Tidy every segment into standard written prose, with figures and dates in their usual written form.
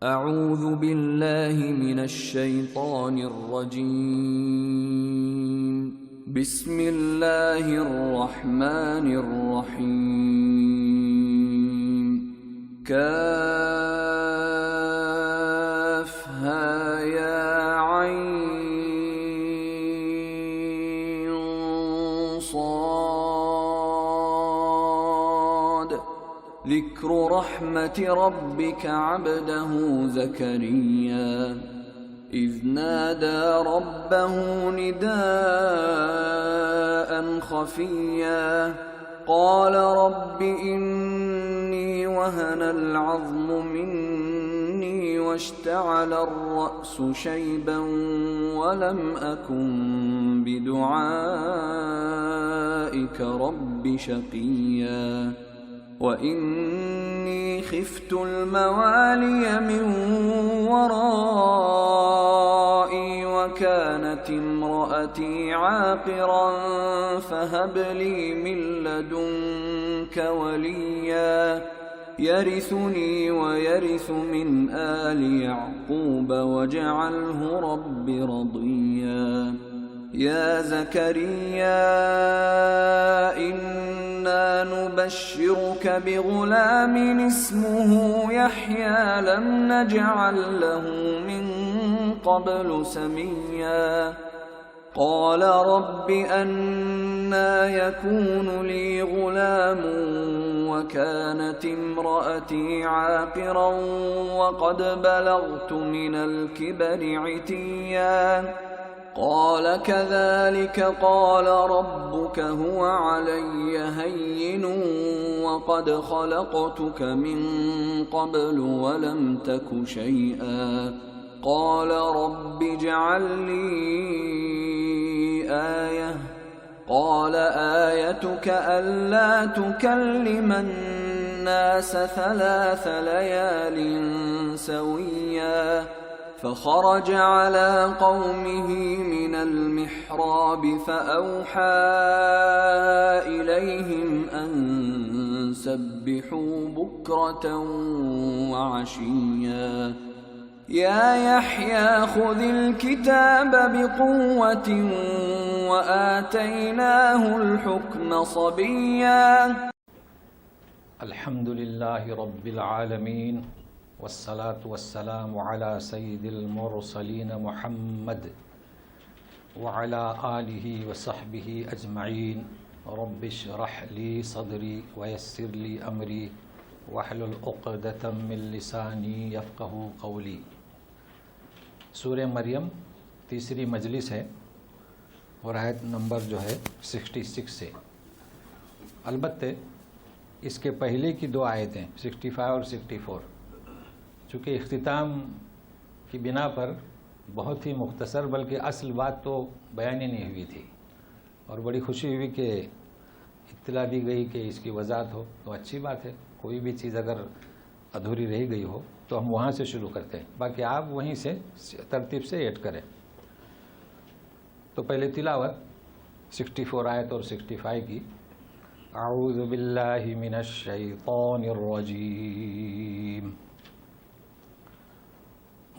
اعوذ باللہ من الشیطان الرجیم بسم اللہ الرحمن الرحیم کافہا یا عین صاد ذکر رحمت ربک عبدہ زکریا اذ نادى ربه نداء خفيا قال رب إني وهن العظم مني واشتعل الرأس شيبا ولم أكن بدعائك رب شقيا وَإِنِّي خِفْتُ الْمَوَالِيَ مِنْ وَرَائِي وَكَانَتِ امْرَأَتِي عَاقِرًا فَهَبْ لِي مِنْ لَدُنْكَ وَلِيًّا يَرِثُنِي وَيَرِثُ مِنْ آلِ يَعْقُوبَ وَاجْعَلْهُ رَبِّ رَضِيًّا يَا زَكَرِيَّا إِنَّا نُبَشِّرُكَ بِغُلَامٍ اسْمُهُ يَحْيَى لَمْ نَجْعَلْ لَهُ مِنْ قَبْلُ سَمِيًّا قَالَ رَبِّ أَنَّى يَكُونُ لِي غُلَامٌ وَكَانَتِ امْرَأَتِي عَاقِرًا وَقَدْ بَلَغْتُ مِنَ الْكِبَرِ عِتِيًّا قال كذلك قال ربك هو علي هين وقد خلقتك من قبل ولم تك شيئا قال رب اجعل لي آية قال آيتك ألا تكلم الناس 3 ليال سويا فخرج على قومه من المحراب فأوحى إليهم أن سبحوا بكرة وعشيا يا يحيى خذ الكتاب بقوة وآتيناه الحكم صبيا الحمد لله رب العالمين والصلاة والسلام على سيد المرسلين محمد وعلى آله وصحبه أجمعين رب اشرح لي صدري ويسر لي أمري واحلل عقدة من لساني يفقه قولي. سورہ مریم تیسری مجلس ہے اور آیت نمبر جو ہے 66 سے. البتہ اس کے پہلے کی 2 آیتیں 65 اور 64 چونکہ اختتام کی بنا پر بہت ہی مختصر بلکہ اصل بات تو بیان ہی نہیں ہوئی تھی اور بڑی خوشی ہوئی کہ اطلاع دی گئی کہ اس کی وضاحت ہو تو اچھی بات ہے. کوئی بھی چیز اگر ادھوری رہ گئی ہو تو ہم وہاں سے شروع کرتے ہیں، باقی آپ وہیں سے ترتیب سے ایڈ کریں. تو پہلے تلاوت 64 آیت اور 65 کی. اعوذ باللہ من الشیطان الرجیم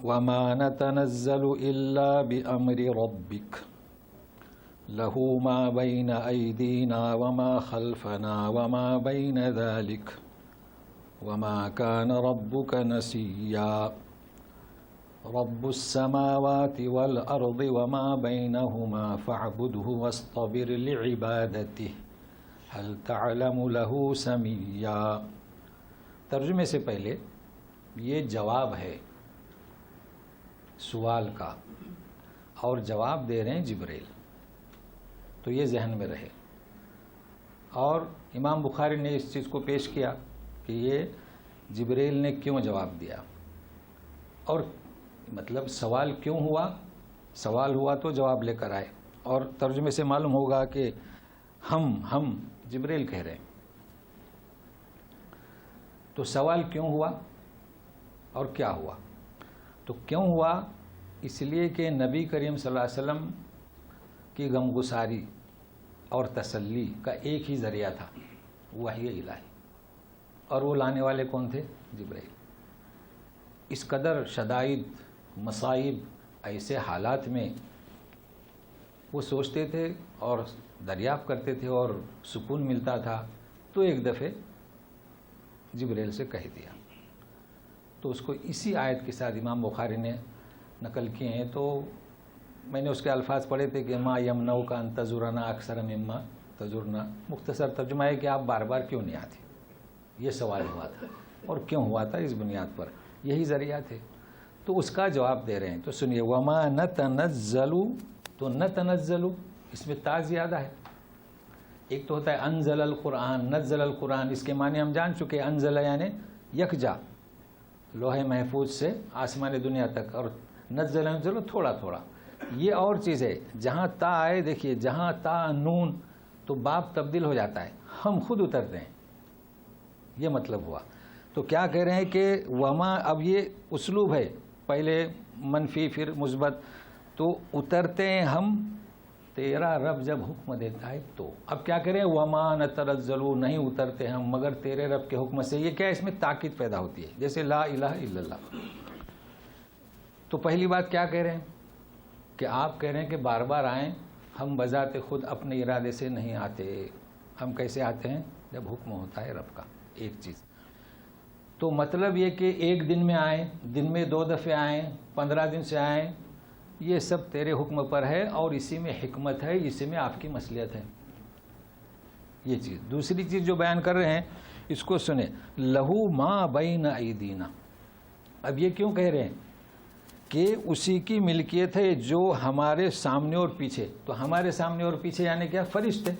وما نتنزل إلا بأمر ربك له ما بين أيدينا وما خلفنا وما بين ذلك وما كان ربك نسيا رب السماوات والأرض وما بينهما فاعبده واصطبر لعبادته هل تعلم له سميا. ترجمے سے پہلے یہ جواب ہے سوال کا اور جواب دے رہے ہیں جبریل، تو یہ ذہن میں رہے. اور امام بخاری نے اس چیز کو پیش کیا کہ یہ جبریل نے کیوں جواب دیا اور مطلب سوال کیوں ہوا. سوال ہوا تو جواب لے کر آئے، اور ترجمے سے معلوم ہوگا کہ ہم جبریل کہہ رہے ہیں. تو سوال کیوں ہوا اور کیا ہوا؟ تو کیوں ہوا؟ اس لیے کہ نبی کریم صلی اللہ علیہ وسلم کی غمگساری اور تسلی کا ایک ہی ذریعہ تھا، وحی الہی، اور وہ لانے والے کون تھے؟ جبرائیل. اس قدر شدائد مصائب ایسے حالات میں وہ سوچتے تھے اور دریافت کرتے تھے اور سکون ملتا تھا، تو ایک دفعہ جبریل سے کہہ دیا. تو اس کو اسی آیت کے ساتھ امام بخاری نے نقل کیے ہیں. تو میں نے اس کے الفاظ پڑھے تھے کہ ما یمنعک ان تزورنا اکثر مما تزورنا. مختصر ترجمہ ہے کہ آپ بار بار کیوں نہیں آتے، یہ سوال ہوا تھا. اور کیوں ہوا تھا؟ اس بنیاد پر یہی ذریعہ تھے. تو اس کا جواب دے رہے ہیں. تو سنیے، وما نتنزل، تو نتنزل اس میں تا زیادہ ہے. ایک تو ہوتا ہے انزل القرآن، نزل القرآن، اس کے معنی ہم جان چکے. انزل یعنی یکجا لوح محفوظ سے آسمان دنیا تک، اور نزل انزل تھوڑا تھوڑا. یہ اور چیز ہے. جہاں تا آئے، دیکھیے جہاں تا نون تو باب تبدیل ہو جاتا ہے، ہم خود اترتے ہیں، یہ مطلب ہوا. تو کیا کہہ رہے ہیں کہ وما، اب یہ اسلوب ہے، پہلے منفی پھر مثبت. تو اترتے ہیں ہم، تیرا رب جب حکم دیتا ہے تو. اب کیا کہہ رہے ہیں؟ وما نتنزل، نہیں اترتے ہم مگر تیرے رب کے حکم سے. یہ کیا، اس میں تاکید پیدا ہوتی ہے، جیسے لا الہ الا اللہ. تو پہلی بات کیا کہہ رہے ہیں کہ آپ کہہ رہے ہیں کہ بار بار آئیں. ہم بذات خود اپنے ارادے سے نہیں آتے. ہم کیسے آتے ہیں؟ جب حکم ہوتا ہے رب کا. ایک چیز تو مطلب یہ کہ ایک دن میں آئیں، دن میں 2 دفعے آئیں، 15 دن سے آئیں، یہ سب تیرے حکم پر ہے، اور اسی میں حکمت ہے، اسی میں آپ کی مصلحت ہے. یہ چیز. دوسری چیز جو بیان کر رہے ہیں اس کو سنیں، لہو ما بین ایدینا. اب یہ کیوں کہہ رہے ہیں کہ اسی کی ملکیت ہے جو ہمارے سامنے اور پیچھے. تو ہمارے سامنے اور پیچھے یعنی کیا؟ فرشتے.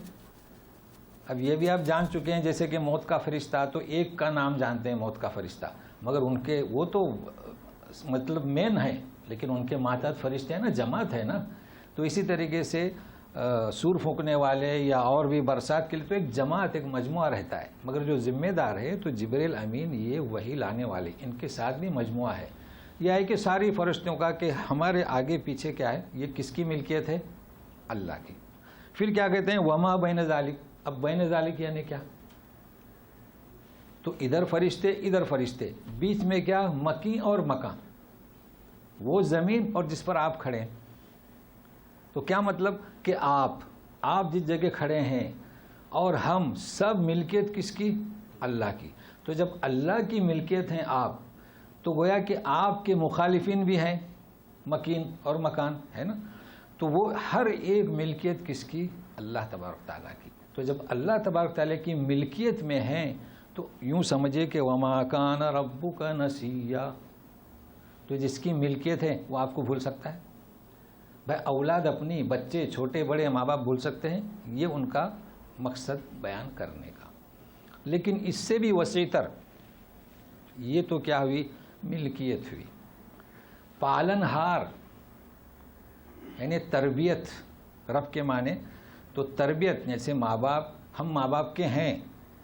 اب یہ بھی آپ جان چکے ہیں، جیسے کہ موت کا فرشتہ، تو ایک کا نام جانتے ہیں موت کا فرشتہ، مگر ان کے وہ تو مطلب مین ہے، لیکن ان کے ماتحت فرشتے ہیں نا، جماعت ہے نا. تو اسی طریقے سے سور پھونکنے والے یا اور بھی برسات کے لیے تو ایک جماعت، ایک مجموعہ رہتا ہے. مگر جو ذمہ دار ہے تو جبریل امین، یہ وہی لانے والے، ان کے ساتھ بھی مجموعہ ہے. یہ ہے کہ ساری فرشتوں کا کہ ہمارے آگے پیچھے کیا ہے، یہ کس کی ملکیت ہے؟ اللہ کی. پھر کیا کہتے ہیں؟ وما بین ذالک. اب بین ذالک یعنی کیا؟ تو ادھر فرشتے ادھر فرشتے، بیچ میں کیا؟ مکی اور مکان، وہ زمین اور جس پر آپ کھڑے ہیں. تو کیا مطلب کہ آپ جس جگہ کھڑے ہیں اور ہم سب ملکیت کس کی؟ اللہ کی. تو جب اللہ کی ملکیت ہیں آپ، تو گویا کہ آپ کے مخالفین بھی ہیں، مکین اور مکان ہے نا. تو وہ ہر ایک ملکیت کس کی؟ اللہ تبارک تعالیٰ کی. تو جب اللہ تبارک تعالیٰ کی ملکیت میں ہیں تو یوں سمجھے کہ وما کان ربک نسیا. تو جس کی ملکیت ہے وہ آپ کو بھول سکتا ہے؟ بھائی اولاد اپنی، بچے چھوٹے بڑے ماں باپ بھول سکتے ہیں؟ یہ ان کا مقصد بیان کرنے کا. لیکن اس سے بھی وسیع تر یہ تو کیا ہوئی؟ ملکیت ہوئی. پالن ہار یعنی تربیت، رب کے معنی تو تربیت. جیسے ماں باپ، ہم ماں باپ کے ہیں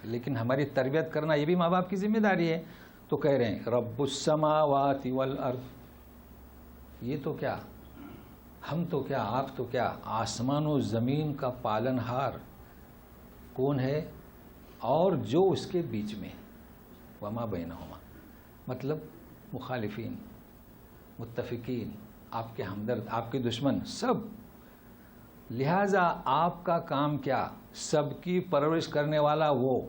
لیکن ہماری تربیت کرنا یہ بھی ماں باپ کی ذمہ داری ہے. تو کہہ رہے ہیں رب السماوات والارض. یہ تو کیا، ہم تو کیا، آپ تو کیا، آسمان و زمین کا پالن ہار کون ہے؟ اور جو اس کے بیچ میں، وما بینہما، مطلب مخالفین، متفقین، آپ کے ہمدرد، آپ کے دشمن، سب. لہذا آپ کا کام کیا؟ سب کی پرورش کرنے والا وہ،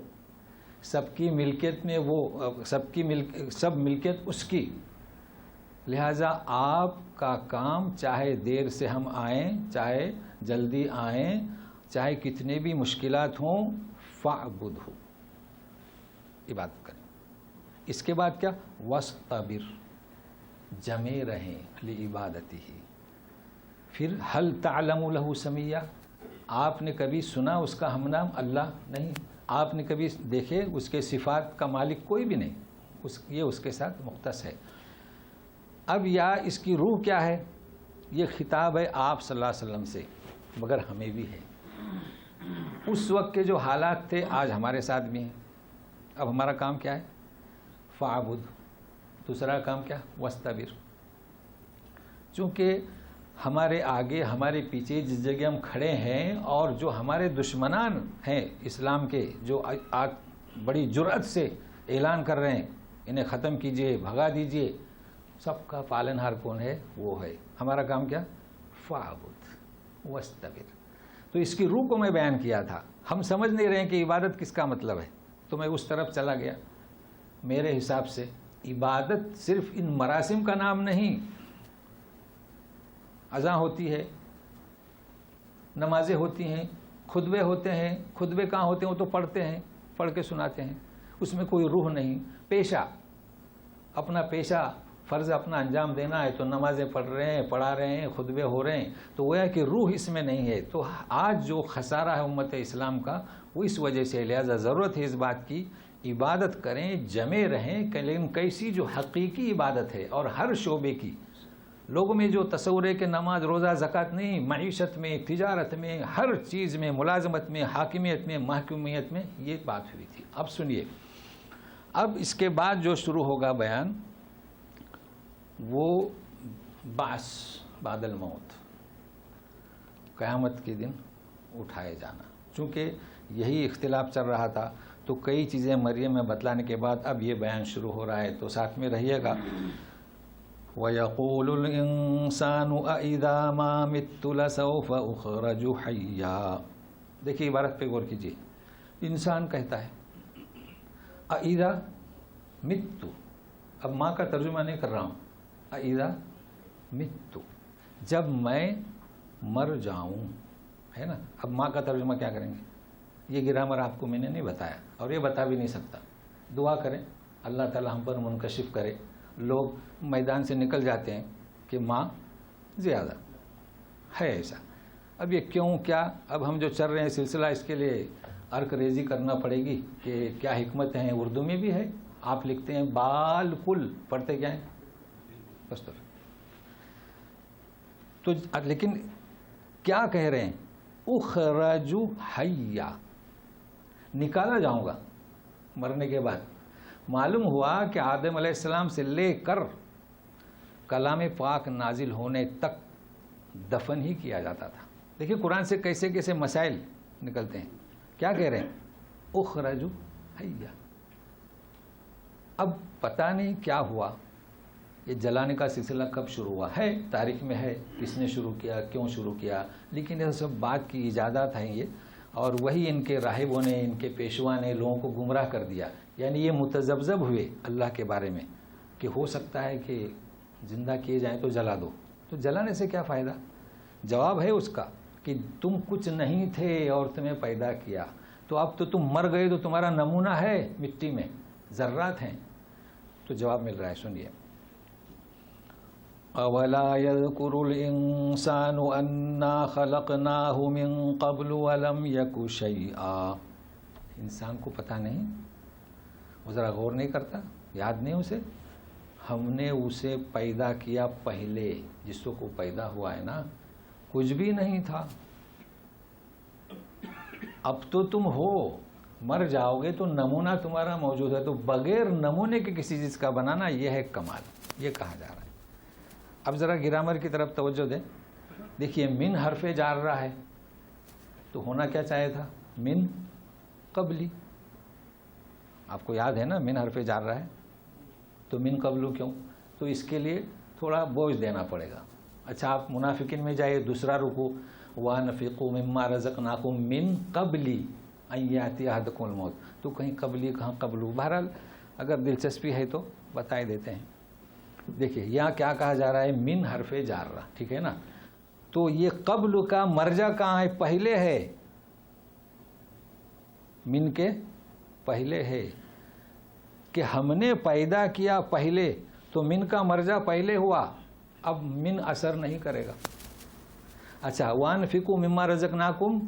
سب کی ملکیت میں وہ، سب ملکیت اس کی. لہذا آپ کا کام، چاہے دیر سے ہم آئیں، چاہے جلدی آئیں، چاہے کتنے بھی مشکلات ہوں، فاعبدہ، عبادت کریں. اس کے بعد کیا؟ واصطبر، جمے رہیں لعبادتہ. پھر حل تعلم لہ سمیہ. آپ نے کبھی سنا اس کا ہم نام؟ اللہ نہیں. آپ نے کبھی دیکھے اس کے صفات کا مالک؟ کوئی بھی نہیں. یہ اس کے ساتھ مختص ہے. اب یا اس کی روح کیا ہے؟ یہ خطاب ہے آپ صلی اللہ علیہ وسلم سے، مگر ہمیں بھی ہے. اس وقت کے جو حالات تھے آج ہمارے ساتھ بھی ہیں. اب ہمارا کام کیا ہے؟ فاعبد. دوسرا کام کیا؟ واصطبر. چونکہ ہمارے آگے ہمارے پیچھے جس جگہ ہم کھڑے ہیں اور جو ہمارے دشمنان ہیں اسلام کے، جو بڑی جرأت سے اعلان کر رہے ہیں انہیں ختم کیجئے، بھگا دیجئے، سب کا پالنہار کون ہے؟ وہ ہے. ہمارا کام کیا؟ فَاعْبُدْ وَاسْتَبِرْ. تو اس کی روح کو میں بیان کیا تھا. ہم سمجھ نہیں رہے ہیں کہ عبادت کس کا مطلب ہے، تو میں اس طرف چلا گیا. میرے حساب سے عبادت صرف ان مراسم کا نام نہیں. اذان ہوتی ہے، نمازیں ہوتی ہیں، خطبے ہوتے ہیں. خطبے کہاں ہوتے ہیں؟ وہ تو پڑھتے ہیں، پڑھ کے سناتے ہیں. اس میں کوئی روح نہیں. پیشہ، اپنا پیشہ فرض اپنا انجام دینا ہے تو نمازیں پڑھ رہے ہیں، پڑھا رہے ہیں، خطبے ہو رہے ہیں، تو وہ ہے کہ روح اس میں نہیں ہے. تو آج جو خسارہ ہے امت اسلام کا وہ اس وجہ سے. لہذا ضرورت ہے اس بات کی، عبادت کریں، جمے رہیں، لیکن کیسی جو حقیقی عبادت ہے اور ہر شعبے کی. لوگوں میں جو تصور ہے کہ نماز روزہ زکوٰۃ نہیں، معیشت میں، تجارت میں، ہر چیز میں، ملازمت میں، حاکمیت میں، محکومیت میں یہ بات ہوئی تھی. اب سنیے، اب اس کے بعد جو شروع ہوگا بیان وہ بعث بعد الموت، قیامت کے دن اٹھائے جانا. چونکہ یہی اختلاف چل رہا تھا تو کئی چیزیں مریم میں بتلانے کے بعد اب یہ بیان شروع ہو رہا ہے، تو ساتھ میں رہیے گا. وَيَقُولُ الْإِنسَانُ أَإِذَا مَا مِتُّ لَسَوْفَ أُخْرَجُ حَيًّا. دیکھیے عبارت پہ غور کیجیے. انسان کہتا ہے اَإِذَا مِتُّ، اب ماں کا ترجمہ نہیں کر رہا ہوں. اِذا مت، جب میں مر جاؤں، ہے نا. اب ماں کا ترجمہ کیا کریں گے؟ یہ گرامر آپ کو میں نے نہیں بتایا اور یہ بتا بھی نہیں سکتا. دعا کریں اللہ تعالی ہم پر منکشف کرے. لوگ میدان سے نکل جاتے ہیں کہ ماں زیادہ ہے ایسا. اب یہ کیوں کیا؟ اب ہم جو چل رہے ہیں سلسلہ، اس کے لیے عرق ریزی کرنا پڑے گی کہ کیا حکمت ہیں. اردو میں بھی ہے، آپ لکھتے ہیں بال کل، پڑھتے کیا ہیں؟ تو لیکن کیا کہہ رہے ہیں؟ اخرج حیا، نکالا جاؤں گا مرنے کے بعد. معلوم ہوا کہ آدم علیہ السلام سے لے کر کلام پاک نازل ہونے تک دفن ہی کیا جاتا تھا. دیکھیے قرآن سے کیسے کیسے مسائل نکلتے ہیں. کیا کہہ رہے ہیں؟ اخرج حیا. اب پتہ نہیں کیا ہوا. یہ جلانے کا سلسلہ کب شروع ہوا ہے تاریخ میں ہے، کس نے شروع کیا، کیوں شروع کیا، لیکن یہ سب بات کی ایجادات ہیں یہ. اور وہی ان کے راہبوں نے، ان کے پیشوا نے لوگوں کو گمراہ کر دیا. یعنی یہ متذبذب ہوئے اللہ کے بارے میں کہ ہو سکتا ہے کہ زندہ کیے جائیں تو جلا دو. تو جلانے سے کیا فائدہ؟ جواب ہے اس کا کہ تم کچھ نہیں تھے اور تمہیں پیدا کیا. تو اب تو تم مر گئے تو تمہارا نمونہ ہے مٹی میں، ذرات ہیں. تو جواب مل رہا ہے، سنیے. أَوَلَا يَذْكُرُ الْإِنسَانُ أَنَّا خَلَقْنَاهُ مِن قَبْلُ وَلَمْ يَكُ شَيْئًا. انسان کو پتہ نہیں، وہ ذرا غور نہیں کرتا، یاد نہیں اسے. ہم نے اسے پیدا کیا پہلے، جس کو پیدا ہوا ہے نا، کچھ بھی نہیں تھا. اب تو تم ہو، مر جاؤ گے تو نمونہ تمہارا موجود ہے. تو بغیر نمونے کے کسی چیز کا بنانا یہ ہے کمال، یہ کہا جا رہا ہے. اب ذرا گرامر کی طرف توجہ دیں. دیکھیے من حرف جار رہا ہے تو ہونا کیا چاہیے تھا؟ من قبلی. آپ کو یاد ہے نا من حرف جار رہا ہے تو من قبلو کیوں؟ تو اس کے لیے تھوڑا بوجھ دینا پڑے گا. اچھا آپ منافقین میں جائیے، دوسرا رکوع، وَأَنفِقُوا مِمَّا رَزَقْنَاكُم مِّن قَبْلِ أَن يَأْتِيَ أَحَدَكُمُ الْمَوْتُ. تو کہیں قبلی کہاں قبلو. بہرحال اگر دلچسپی ہے تو بتائے دیتے ہیں. دیکھیے یہاں کیا کہا جا رہا ہے؟ من حرف جار رہا، ٹھیک ہے نا. تو یہ قبل کا مرجع کہاں ہے؟ پہلے ہے، من کے پہلے ہے کہ ہم نے پیدا کیا پہلے. تو من کا مرجع پہلے ہوا، اب من اثر نہیں کرے گا. اچھا وَأَنفِقُوا مِمَّا رَزَقْنَاكُم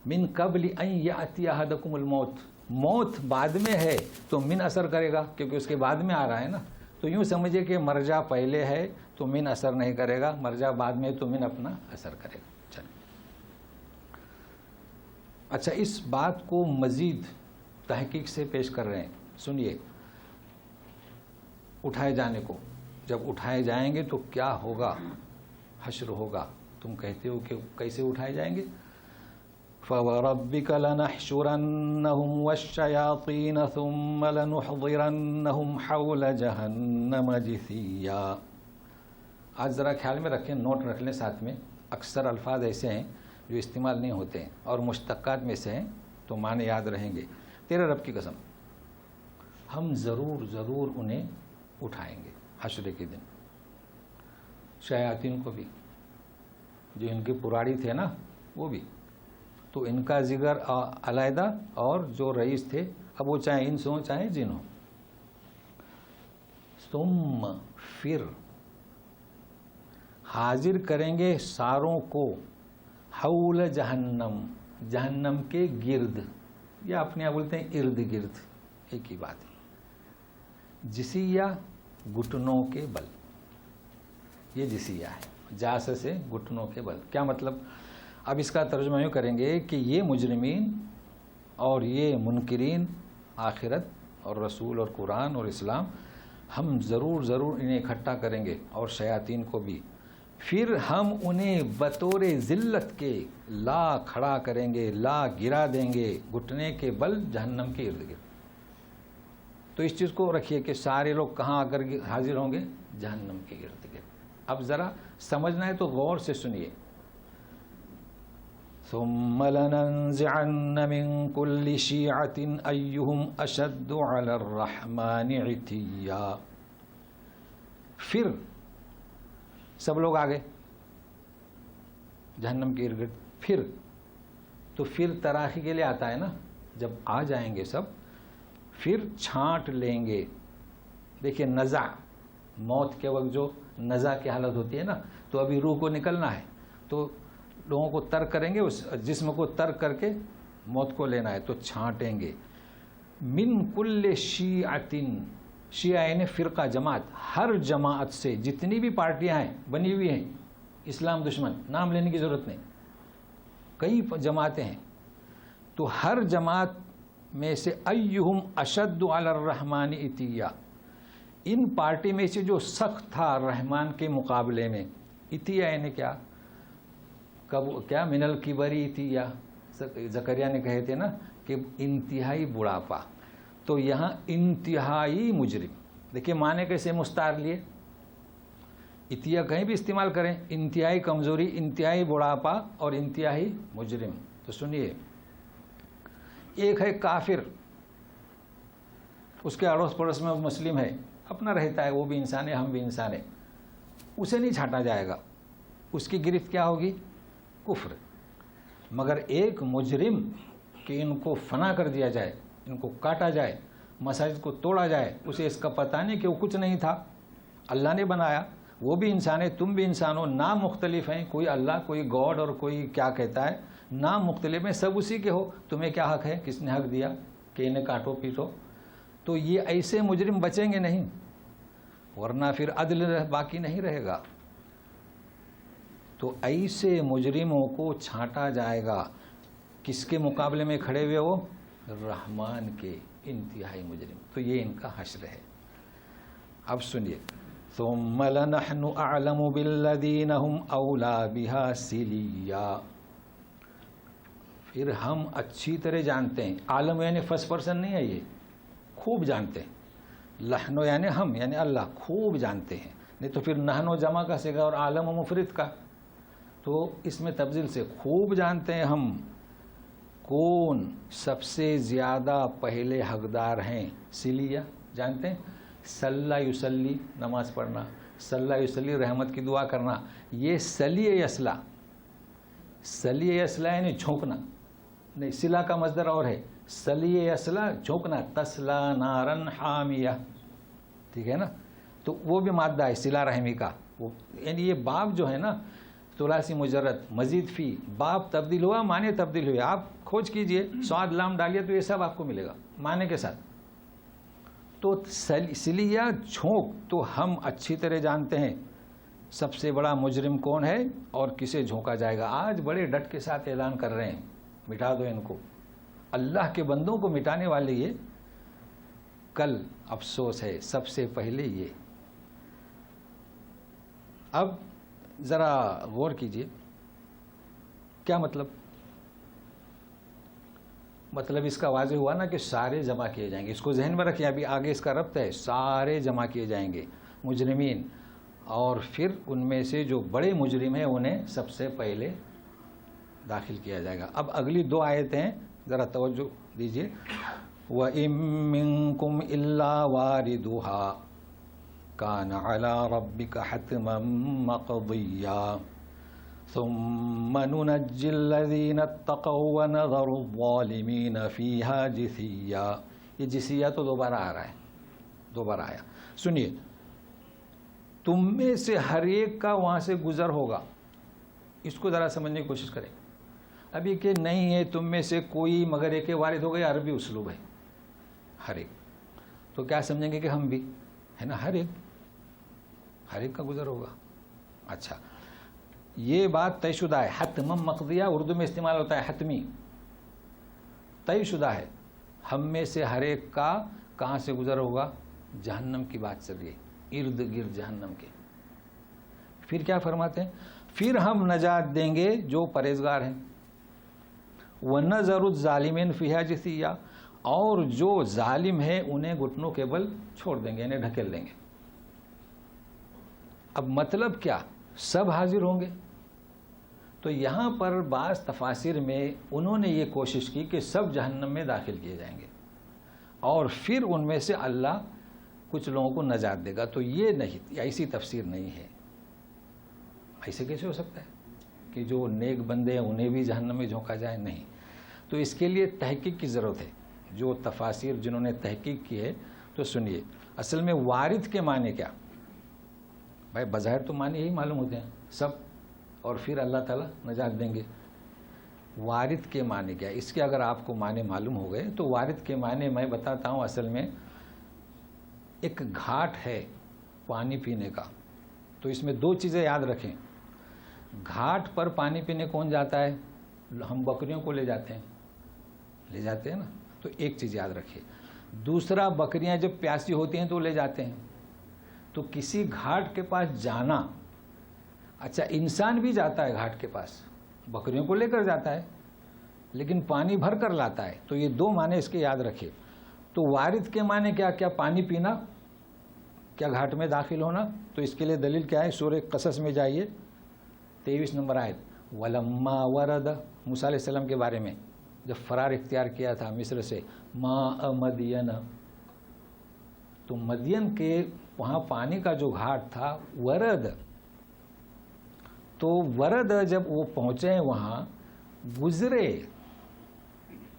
مِّن قَبْلِ أَن يَأْتِيَ أَحَدَكُمُ الْمَوْتُ. موت بعد میں ہے تو من اثر کرے گا کیونکہ اس کے بعد میں آ رہا ہے نا. تو یوں سمجھے کہ مرجع پہلے ہے تو من اثر نہیں کرے گا، مرجع بعد میں تو من اپنا اثر کرے گا. چلیں اچھا اس بات کو مزید تحقیق سے پیش کر رہے ہیں. سنیے، اٹھائے جانے کو، جب اٹھائے جائیں گے تو کیا ہوگا؟ حشر ہوگا. تم کہتے ہو کہ کیسے اٹھائے جائیں گے؟ فوربك لنحشرنهم والشياطين ثم لنحضرنهم حول جہنم جثیا. آج ذرا خیال میں رکھیں، نوٹ رکھ لیں ساتھ میں. اکثر الفاظ ایسے ہیں جو استعمال نہیں ہوتے ہیں اور مشتقات میں سے ہیں تو معنی یاد رہیں گے. تیرے رب کی قسم ہم ضرور ضرور انہیں اٹھائیں گے حشر کے دن. شیاطین کو بھی، جو ان کے پراڑی تھے نا وہ بھی، تو ان کا ذکر علیحدہ، اور جو رئیس تھے اب وہ چاہے انس ہوں چاہے جن ہوں. ثم پھر حاضر کریں گے ساروں کو حول جہنم، جہنم کے گرد، یا اپنے آپ بولتے ہیں ارد گرد، ایک ہی بات ہے. جسیہ گھٹنوں کے بل، یہ جسیہ ہے، جاس سے گھٹنوں کے بل. کیا مطلب؟ اب اس کا ترجمہ یوں کریں گے کہ یہ مجرمین اور یہ منکرین آخرت اور رسول اور قرآن اور اسلام، ہم ضرور ضرور انہیں اکٹھا کریں گے، اور شیاطین کو بھی. پھر ہم انہیں بطور ذلت کے لا کھڑا کریں گے، لا گرا دیں گے گھٹنے کے بل جہنم کے ارد گرد. تو اس چیز کو رکھیے کہ سارے لوگ کہاں آ کر حاضر ہوں گے؟ جہنم کے ارد گرد. اب ذرا سمجھنا ہے تو غور سے سنیے. ثم لننزعن من كل شيعة أيهم أشد على الرحمن عتيا. پھر سب لوگ آ گئے جہنم کے ارد گرد. پھر تو پھر تراخی کے لیے آتا ہے نا، جب آ جائیں گے سب پھر چھانٹ لیں گے. دیکھیے نزع، موت کے وقت جو نزع کی حالت ہوتی ہے نا، تو ابھی روح کو نکلنا ہے تو لوگوں کو ترک کریں گے، اس جسم کو ترک کر کے موت کو لینا ہے تو چھانٹیں گے. من کل شیعۃ، شیعہ یعنی فرقہ جماعت، ہر جماعت سے، جتنی بھی پارٹیاں ہیں بنی ہوئی ہیں اسلام دشمن، نام لینے کی ضرورت نہیں، کئی جماعتیں ہیں، تو ہر جماعت میں سے ایہم اشد علی الرحمن عتیا، ان پارٹی میں سے جو سخت تھا رحمان کے مقابلے میں. عتیا یعنی کیا من الکبری عتیا، زکریا نے کہے تھے نا کہ انتہائی بڑھاپا. تو یہاں انتہائی مجرم، دیکھیے معنی کیسے مستعار لیے. عتیا کہیں بھی استعمال کریں، انتہائی کمزوری، انتہائی بڑھاپا اور انتہائی مجرم. تو سنیے، ایک ہے کافر، اس کے اڑوس پڑوس میں مسلم ہے، اپنا رہتا ہے، وہ بھی انسان ہے ہم بھی انسان ہے، اسے نہیں چھانٹا جائے گا، اس کی گرفت کیا ہوگی؟ کفر. مگر ایک مجرم کہ ان کو فنا کر دیا جائے، ان کو کاٹا جائے، مساجد کو توڑا جائے، اسے اس کا پتہ نہیں کہ وہ کچھ نہیں تھا، اللہ نے بنایا، وہ بھی انسان ہے تم بھی انسان ہو، نام مختلف ہیں، کوئی اللہ کوئی گاڈ اور کوئی کیا کہتا ہے، نام مختلف ہیں، سب اسی کے ہو، تمہیں کیا حق ہے، کس نے حق دیا کہ انہیں کاٹو پیٹو؟ تو یہ ایسے مجرم بچیں گے نہیں، ورنہ پھر عدل باقی نہیں رہے گا. تو ایسے مجرموں کو چھانٹا جائے گا. کس کے مقابلے میں کھڑے ہوئے؟ وہ رحمان کے انتہائی مجرم. تو یہ ان کا حشر ہے. اب سنیے، ثم لنحن اعلم بالذین هم اولی بها سلیا. پھر ہم اچھی طرح جانتے ہیں، عالم یعنی فرسٹ پرسن نہیں ہے، یہ خوب جانتے ہیں. لحن یعنی ہم یعنی اللہ خوب جانتے ہیں، نہیں تو پھر نحن جمع کا صیغہ اور عالم مفرد کا، تو اس میں تفضیل سے خوب جانتے ہیں ہم کون سب سے زیادہ پہلے حقدار ہیں. سلیہ جانتے ہیں، صلی یصلی نماز پڑھنا، صلی یصلی رحمت کی دعا کرنا، یہ سلی یصلا. سلی یصلا یعنی جھونکنا، نہیں صلہ کا مصدر اور ہے، سلی یصلا جھونکنا، تسلا نارن حامیہ، ٹھیک ہے نا. تو وہ بھی مادہ ہے صلہ رحمی کا، وہ یعنی یہ باب جو ہے نا ثلاثی مجرد مزید فی، باب تبدیل ہوا، معنی تبدیل ہوئے. آپ کھوج کیجئے، صاد لام ڈالیے تو یہ سب آپ کو ملے گا معنی کے ساتھ. تو سلیہ جھونک، تو ہم اچھی طرح جانتے ہیں سب سے بڑا مجرم کون ہے اور کسے جھونکا جائے گا. آج بڑے ڈٹ کے ساتھ اعلان کر رہے ہیں مٹا دو ان کو، اللہ کے بندوں کو مٹانے والے یہ. کل افسوس ہے سب سے پہلے یہ. اب ذرا غور کیجئے، کیا مطلب؟ مطلب اس کا واضح ہوا نا کہ سارے جمع کیے جائیں گے. اس کو ذہن میں رکھیں, ابھی آگے اس کا ربط ہے. سارے جمع کیے جائیں گے مجرمین, اور پھر ان میں سے جو بڑے مجرم ہیں انہیں سب سے پہلے داخل کیا جائے گا. اب اگلی 2 آیتیں ہیں, ذرا توجہ دیجیے. وَإِن مِّنكُمْ إِلَّا وَارِدُهَا كَانَ عَلَى رَبِّكَ حَتْمًا مَّقْضِيًّا ثُمَّ نُنَجِّي الَّذِينَ اتَّقَوْا وَنَذَرُ الظَّالِمِينَ فِيهَا جِثِيًّا. یہ جثیہ تو دوبارہ آ رہا ہے, دوبارہ آیا. سنیے, تم میں سے ہر ایک کا وہاں سے گزر ہوگا. اس کو ذرا سمجھنے کی کوشش کریں. ابھی کہ نہیں ہے تم میں سے کوئی مگر ایک وارد ہو گیا, عربی اسلوب ہے, ہر ایک. تو کیا سمجھیں گے کہ ہم بھی ہے نا, ہر ایک کا گزر ہوگا. اچھا, یہ بات طے شدہ ہے. حتمم مقضیہ اردو میں استعمال ہوتا ہے, حتمی, طے شدہ ہے. ہم میں سے ہر ایک کا کہاں سے گزر ہوگا؟ جہنم کی بات چل رہی ہے, ارد گرد جہنم کے. پھر کیا فرماتے ہیں؟ پھر ہم نجات دیں گے جو پرہیزگار ہیں. وَنَذَرُ الظَّالِمِينَ فِيهَا جِثِيًّا, اور جو ظالم ہیں انہیں گھٹنوں کے بل چھوڑ دیں گے, انہیں ڈھکیل دیں گے. اب مطلب کیا؟ سب حاضر ہوں گے. تو یہاں پر بعض تفاسیر میں انہوں نے یہ کوشش کی کہ سب جہنم میں داخل کیے جائیں گے اور پھر ان میں سے اللہ کچھ لوگوں کو نجات دے گا. تو یہ نہیں, ایسی تفسیر نہیں ہے. ایسے کیسے ہو سکتا ہے کہ جو نیک بندے ہیں انہیں بھی جہنم میں جھونکا جائے؟ نہیں. تو اس کے لیے تحقیق کی ضرورت ہے. جو تفاسیر جنہوں نے تحقیق کی ہے تو سنیے. اصل میں وارث کے معنی کیا؟ بھائی بظاہر تو معنی یہی معلوم ہوتے ہیں سب, اور پھر اللہ تعالیٰ نجات دیں گے. وارث کے معنی کیا؟ اس کے اگر آپ کو معنی معلوم ہو گئے تو وارث کے معنی میں بتاتا ہوں. اصل میں ایک گھاٹ ہے پانی پینے کا. تو اس میں 2 چیزیں یاد رکھیں. گھاٹ پر پانی پینے کون جاتا ہے؟ ہم بکریوں کو لے جاتے ہیں نا. تو ایک چیز یاد رکھیے. دوسرا, بکریاں جب پیاسی ہوتی ہیں تو لے جاتے ہیں. تو کسی گھاٹ کے پاس جانا, اچھا انسان بھی جاتا ہے گھاٹ کے پاس, بکریوں کو لے کر جاتا ہے لیکن پانی بھر کر لاتا ہے. تو یہ 2 معنی اس کے یاد رکھیے. تو وارث کے معنی کیا کیا؟ پانی پینا, کیا گھاٹ میں داخل ہونا. تو اس کے لیے دلیل کیا ہے؟ سورہ قصص میں جائیے, 23 نمبر آیت. وَلَمَّا وَرَدَ, موسیٰ علیہ السلام کے بارے میں جب فرار اختیار کیا تھا مصر سے, ماء مدین, تو مدین کے وہاں پانی کا جو گھاٹ تھا ورد, تو ورد جب وہ پہنچے وہاں گزرے,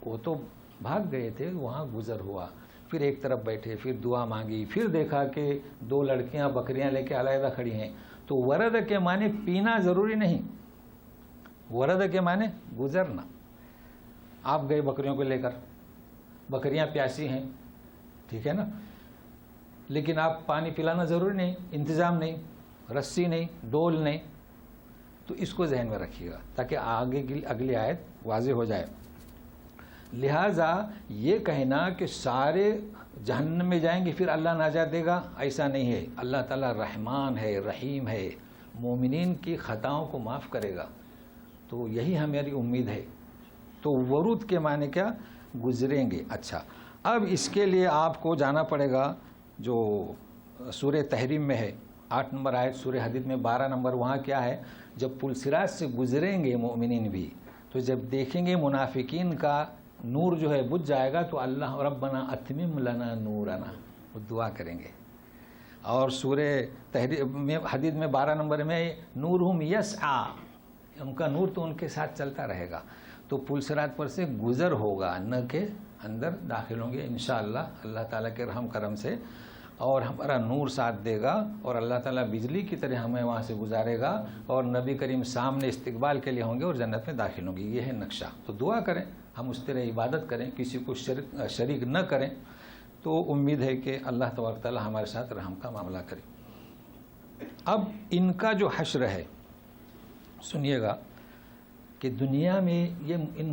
وہ تو بھاگ گئے تھے, وہاں گزر ہوا. پھر ایک طرف بیٹھے, پھر دعا مانگی, پھر دیکھا کہ 2 لڑکیاں بکریاں لے کے علیحدہ کھڑی ہیں. تو ورد کے معنی پینا ضروری نہیں, ورد کے معنی گزرنا. آپ گئے بکریوں کو لے کر, بکریاں پیاسی ہیں, ٹھیک ہے نا, لیکن آپ پانی پلانا ضروری نہیں, انتظام نہیں, رسی نہیں, ڈول نہیں. تو اس کو ذہن میں رکھیے گا تاکہ آگے کی اگلی آیت واضح ہو جائے. لہٰذا یہ کہنا کہ سارے جہنم میں جائیں گے پھر اللہ نجات دے گا, ایسا نہیں ہے. اللہ تعالیٰ رحمان ہے, رحیم ہے, مومنین کی خطاؤں کو معاف کرے گا. تو یہی ہماری امید ہے. تو ورود کے معنی کیا؟ گزریں گے. اچھا, اب اس کے لیے آپ کو جانا پڑے گا جو سورہ تحریم میں ہے, 8 نمبر آیت, سورہ حدید میں 12 نمبر. وہاں کیا ہے؟ جب پل صراط سے گزریں گے مومنین بھی, تو جب دیکھیں گے منافقین کا نور جو ہے بجھ جائے گا, تو اللہ ربنا اتمم لنا نورنا, وہ دعا کریں گے. اور سورہ تحریم میں حدید میں 12 نمبر میں نورہم یسعا, ان کا نور تو ان کے ساتھ چلتا رہے گا. تو پل صراط پر سے گزر ہوگا, نہ کہ اندر داخل ہوں گے انشاءاللہ اللہ تعالیٰ کے رحم کرم سے. اور ہمارا نور ساتھ دے گا اور اللہ تعالیٰ بجلی کی طرح ہمیں وہاں سے گزارے گا, اور نبی کریم سامنے استقبال کے لیے ہوں گے اور جنت میں داخل ہوں گے. یہ ہے نقشہ. تو دعا کریں, ہم اس طرح عبادت کریں, کسی کو شریک نہ کریں. تو امید ہے کہ اللہ تبارک تعالیٰ ہمارے ساتھ رحم کا معاملہ کرے. اب ان کا جو حشر ہے, سنیے گا کہ دنیا میں یہ ان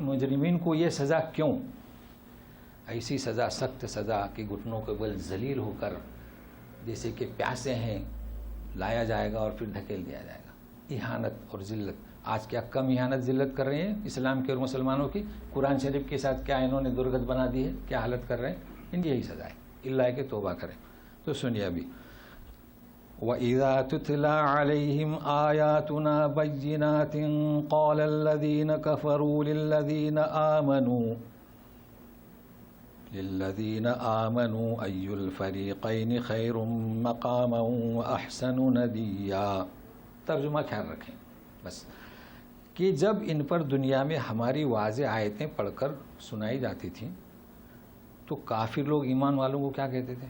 مجرمین کو یہ سزا کیوں؟ ایسی سزا, سخت سزا کہ گھٹنوں کے بل ذلیل ہو کر جیسے کہ پیاسے ہیں لایا جائے گا اور پھر دھکیل دیا جائے گا. اہانت اور ذلت. آج کیا کم اہانت ذلت کر رہے ہیں اسلام کے اور مسلمانوں کی؟ قرآن شریف کے ساتھ کیا انہوں نے درگت بنا دی ہے؟ کیا حالت کر رہے ہیں؟ ان کی یہی سزا ہے، اللہ کہ توبہ کریں۔ تو سنیے ابھی، وَإِذَا تُتْلَى عَلَيْهِمْ آيَاتُنَا بَيِّنَاتٍ قَالَ الَّذِينَ كَفَرُوا لِلَّذِينَ آمَنُوا أَيُّ الْفَرِيقَيْنِ خَيْرٌ مَقَامًا وَأَحْسَنُ نَدِيًّا۔ ترجمہ خیال رکھیں بس، کہ جب ان پر دنیا میں ہماری واضح آیتیں پڑھ کر سنائی جاتی تھیں تو کافر لوگ ایمان والوں کو کیا کہتے تھے؟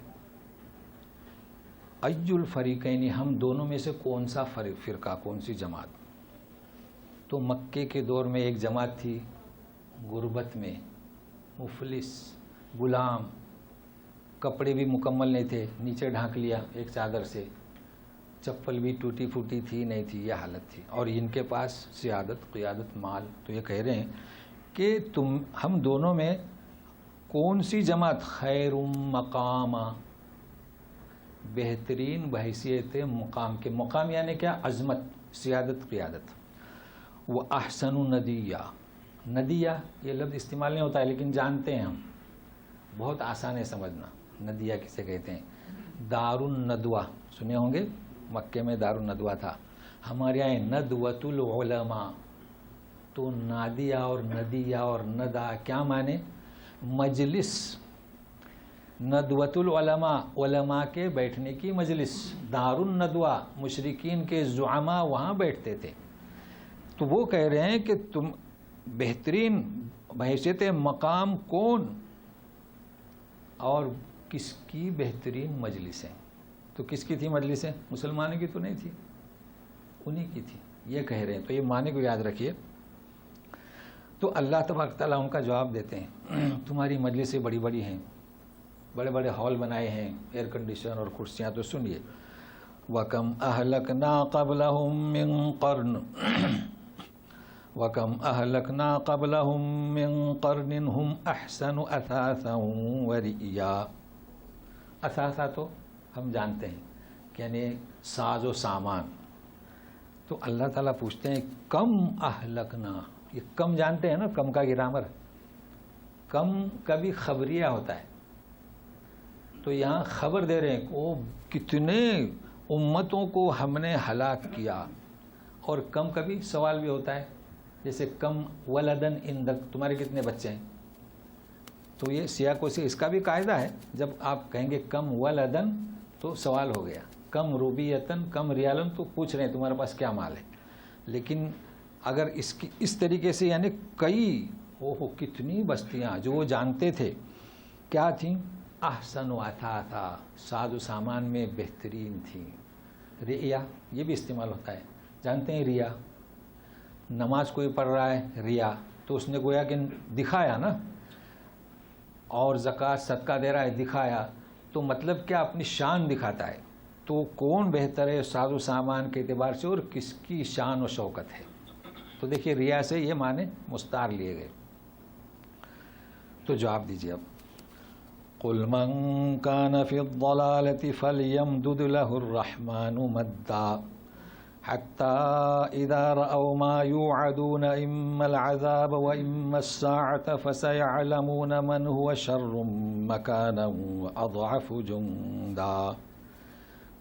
ای الفریقین، ہم دونوں میں سے کون سا فرقہ، کون سی جماعت؟ تو مکے کے دور میں ایک جماعت تھی غربت میں، مفلس، غلام، کپڑے بھی مکمل نہیں تھے، نیچے ڈھانک لیا ایک چادر سے، چپل بھی ٹوٹی پھوٹی تھی نہیں تھی، یہ حالت تھی، اور ان کے پاس سیادت، قیادت، مال۔ تو یہ کہہ رہے ہیں کہ ہم دونوں میں کون سی جماعت خیر مقام، بہترین بحیثیت مقام کے، مقام یعنی کیا؟ عظمت، سیادت، قیادت۔ وہ احسن ندیہ، ندیہ یہ لفظ استعمال نہیں ہوتا ہے لیکن جانتے ہیں ہم، بہت آسان ہے سمجھنا۔ ندیہ کسے کہتے ہیں؟ دار الندوہ، سنے ہوں گے، مکے میں دار الندوہ تھا، ہمارے یہاں ندوۃ العلماء۔ تو نادیہ اور ندیہ اور ندا کیا معنی؟ مجلس، ندوۃ العلماء، علماء کے بیٹھنے کی مجلس، دار الندوہ، مشرکین کے زعماء وہاں بیٹھتے تھے۔ تو وہ کہہ رہے ہیں کہ تم بہترین بحیثیت مقام کون اور کس کی بہترین مجلسیں؟ تو کس کی تھی مجلسیں؟ مسلمانوں کی تو نہیں تھی، انہی کی تھی، یہ کہہ رہے ہیں۔ تو یہ معنی کو یاد رکھیے۔ تو اللہ تبارک تعالیٰ ان کا جواب دیتے ہیں، تمہاری مجلسیں بڑی بڑی ہیں، بڑے بڑے ہال بنائے ہیں، ایئر کنڈیشن اور کرسیاں۔ تو سنیے، وَكَمْ أَهْلَكْنَا قَبْلَهُمْ مِنْ قَرْنٍ وَكَمْ أَهْلَكْنَا قَبْلَهُمْ مِنْ قَرْنٍ هُمْ أَحْسَنُ أَثَاثًا وَرِئْيًا۔ اثاثہ تو ہم جانتے ہیں کہ یعنی ساز و سامان۔ تو اللہ تعالیٰ پوچھتے ہیں کم اہلکنا، یہ کم جانتے ہیں نا، کم کا گرامر، کم کا بھی خبریہ ہوتا ہے، تو یہاں خبر دے رہے ہیں کہ وہ کتنے امتوں کو ہم نے ہلاک کیا۔ اور کم کا بھی سوال بھی ہوتا ہے، جیسے کم ولدن اندک، تمہارے کتنے بچے ہیں؟ تو یہ سیاق سے اس کا بھی قاعدہ ہے، جب آپ کہیں گے کم ولدن تو سوال ہو گیا، کم روبیتن، کم ریالن، تو پوچھ رہے ہیں تمہارے پاس کیا مال ہے۔ لیکن اگر اس طریقے سے یعنی کئی، اوہ کتنی بستیاں جو وہ جانتے تھے کیا تھیں؟ احسن و اثاثا، ساز و سامان میں بہترین تھیں۔ ریا یہ بھی استعمال ہوتا ہے، جانتے ہیں ریا، نماز کوئی پڑھ رہا ہے ریا، تو اس نے گویا کہ دکھایا نا، اور زکوٰۃ صدقہ دے رہا ہے دکھایا، تو مطلب کیا؟ اپنی شان دکھاتا ہے۔ تو کون بہتر ہے ساز و سامان کے اعتبار سے اور کس کی شان و شوکت ہے؟ تو دیکھیے ریا سے یہ معنی مستعار لیے گئے۔ تو جواب دیجیے اب، قُلْ مَنْ كَانَ فِي الضَّلَالَةِ فَلْيَمْدُدْ لَهُ الرَّحْمَنُ مَدًّا حَتَّى إِذَا رَأَوْا مَا يُوعَدُونَ إِمَّا الْعَذَابَ وَإِمَّا السَّاعَةَ فَسَيَعْلَمُونَ مَنْ هُوَ شَرٌّ مَكَانًا وَأَضْعَفُ جُنْدًا۔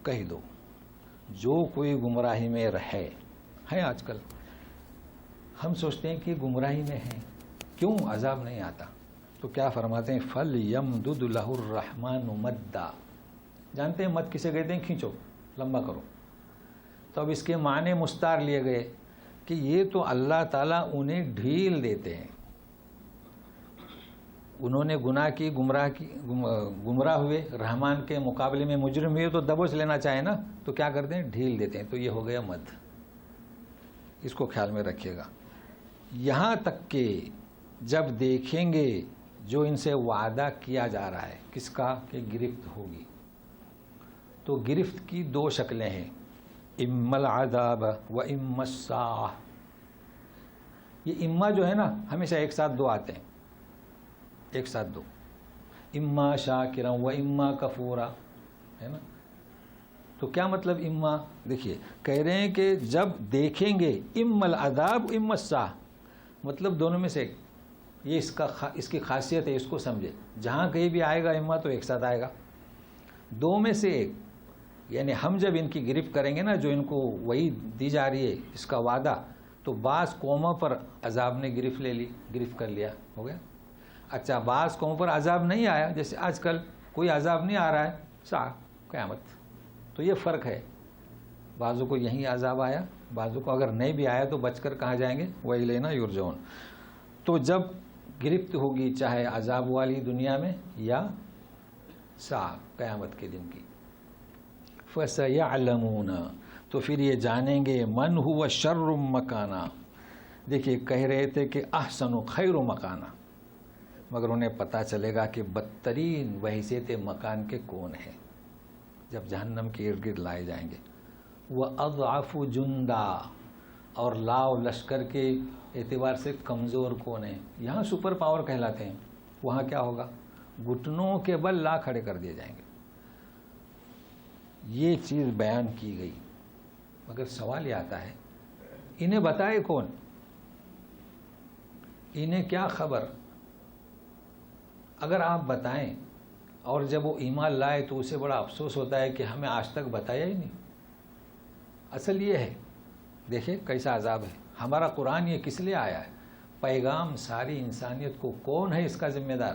کہہ دو، جو کوئی گمراہی میں رہے ہیں، آج کل ہم سوچتے ہیں کہ گمراہی میں ہیں، کیوں عذاب نہیں آتا؟ تو کیا فرماتے ہیں؟ فَلْيَمْدُدْ لَهُ الرَّحْمَنُ مَدًّا۔ جانتے ہیں مد کسے کہتے ہیں؟ کھینچو، لمبا کرو۔ تو اب اس کے معنی مستعار لیے گئے کہ یہ تو اللہ تعالیٰ انہیں ڈھیل دیتے ہیں، انہوں نے گناہ کی، گمراہ ہوئے، رحمان کے مقابلے میں مجرم ہوئے، تو دبوچ لینا چاہے نا، تو کیا کرتے ہیں؟ ڈھیل دیتے ہیں۔ تو یہ ہو گیا مد، اس کو خیال میں رکھیے گا۔ یہاں تک کہ جب دیکھیں گے جو ان سے وعدہ کیا جا رہا ہے، کس کا؟ کہ گرفت ہوگی۔ تو گرفت کی دو شکلیں ہیں، اما العذاب و اما الساعہ۔ یہ اما جو ہے نا، ہمیشہ ایک ساتھ دو آتے ہیں، ایک ساتھ دو، اما شاکرا و اما کفورا، ہے نا۔ تو کیا مطلب اما؟ دیکھیے کہہ رہے ہیں کہ جب دیکھیں گے اما العذاب اما الساعہ، مطلب دونوں میں سے ایک، یہ اس کی خاصیت ہے، اس کو سمجھے، جہاں کہیں بھی آئے گا اما تو ایک ساتھ آئے گا، دو میں سے ایک، یعنی ہم جب ان کی گرفت کریں گے نا، جو ان کو وہی دی جا رہی ہے اس کا وعدہ، تو بعض قوموں پر عذاب نے گرفت کر لیا، ہو گیا۔ اچھا بعض قوموں پر عذاب نہیں آیا، جیسے آج کل کوئی عذاب نہیں آ رہا ہے، ساعہ قیامت، تو یہ فرق ہے، بعضوں کو یہیں عذاب آیا، بعضوں کو اگر نہیں بھی آیا تو بچ کر کہاں جائیں گے، وَإِلَيْنَا يُرْجَعُونَ۔ تو جب گرفت ہوگی چاہے عذاب والی دنیا میں یا ساعہ قیامت کے دن کی، فَسَيَعْلَمُونَ، تو پھر یہ جانیں گے، من هو شر مکانا، دیکھیے کہہ رہے تھے کہ احسن خیر مکانا، مگر انہیں پتہ چلے گا کہ بدترین وحیثیت مکان کے کون ہیں جب جہنم کے ارد گرد لائے جائیں گے۔ وَأَضْعَفُ جُنْدًا، اور لاؤ لشکر کے اعتبار سے کمزور کون ہیں، یہاں سپر پاور کہلاتے ہیں، وہاں کیا ہوگا، گھٹنوں کے بل لا کھڑے کر دیے جائیں گے۔ یہ چیز بیان کی گئی، مگر سوال یہ آتا ہے انہیں بتائے کون، انہیں کیا خبر؟ اگر آپ بتائیں اور جب وہ ایمان لائے تو اسے بڑا افسوس ہوتا ہے کہ ہمیں آج تک بتایا ہی نہیں۔ اصل یہ ہے، دیکھیں کیسا عذاب ہے، ہمارا قرآن یہ کس لیے آیا ہے، پیغام ساری انسانیت کو، کون ہے اس کا ذمہ دار،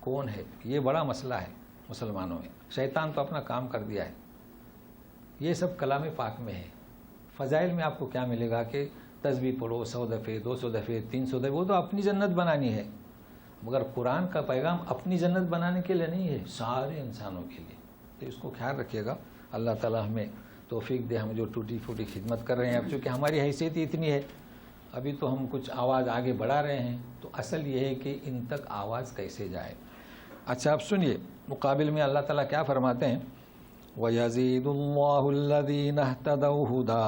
کون ہے، یہ بڑا مسئلہ ہے مسلمانوں میں۔ شیطان تو اپنا کام کر دیا ہے، یہ سب کلام پاک میں ہے۔ فضائل میں آپ کو کیا ملے گا کہ تسبیح پڑھو 100 دفعے 200 دفعے 300 دفعے، وہ تو اپنی جنت بنانی ہے، مگر قرآن کا پیغام اپنی جنت بنانے کے لیے نہیں ہے، سارے انسانوں کے لیے۔ تو اس کو خیال رکھیے گا، اللہ تعالی ہمیں توفیق دے، ہم جو ٹوٹی پھوٹی خدمت کر رہے ہیں، اب چونکہ ہماری حیثیت ہی اتنی ہے، ابھی تو ہم کچھ آواز آگے بڑھا رہے ہیں، تو اصل یہ ہے کہ ان تک آواز کیسے جائے۔ اچھا اب سنیے مقابل میں اللہ تعالیٰ کیا فرماتے ہیں، وَيَزِيدُ اللَّهُ الَّذِينَ اهْتَدَوْا هُدًى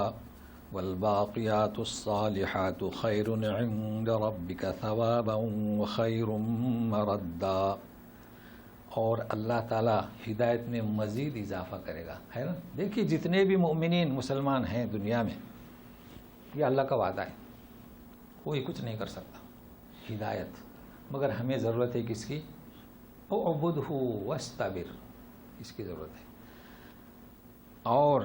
وَالْبَاقِيَاتُ الصَّالِحَاتُ خَيْرٌ عِندَ رَبِّكَ ثَوَابًا وَخَيْرٌ مَرَدًّا، اور اللہ تعالیٰ ہدایت میں مزید اضافہ کرے گا، ہے نا۔ دیکھیے جتنے بھی مؤمنین مسلمان ہیں دنیا میں، یہ اللہ کا وعدہ ہے، کوئی کچھ نہیں کر سکتا، ہدایت، مگر ہمیں ضرورت ہے کس کی، اعبدہ واستبر، اس کی ضرورت ہے، اور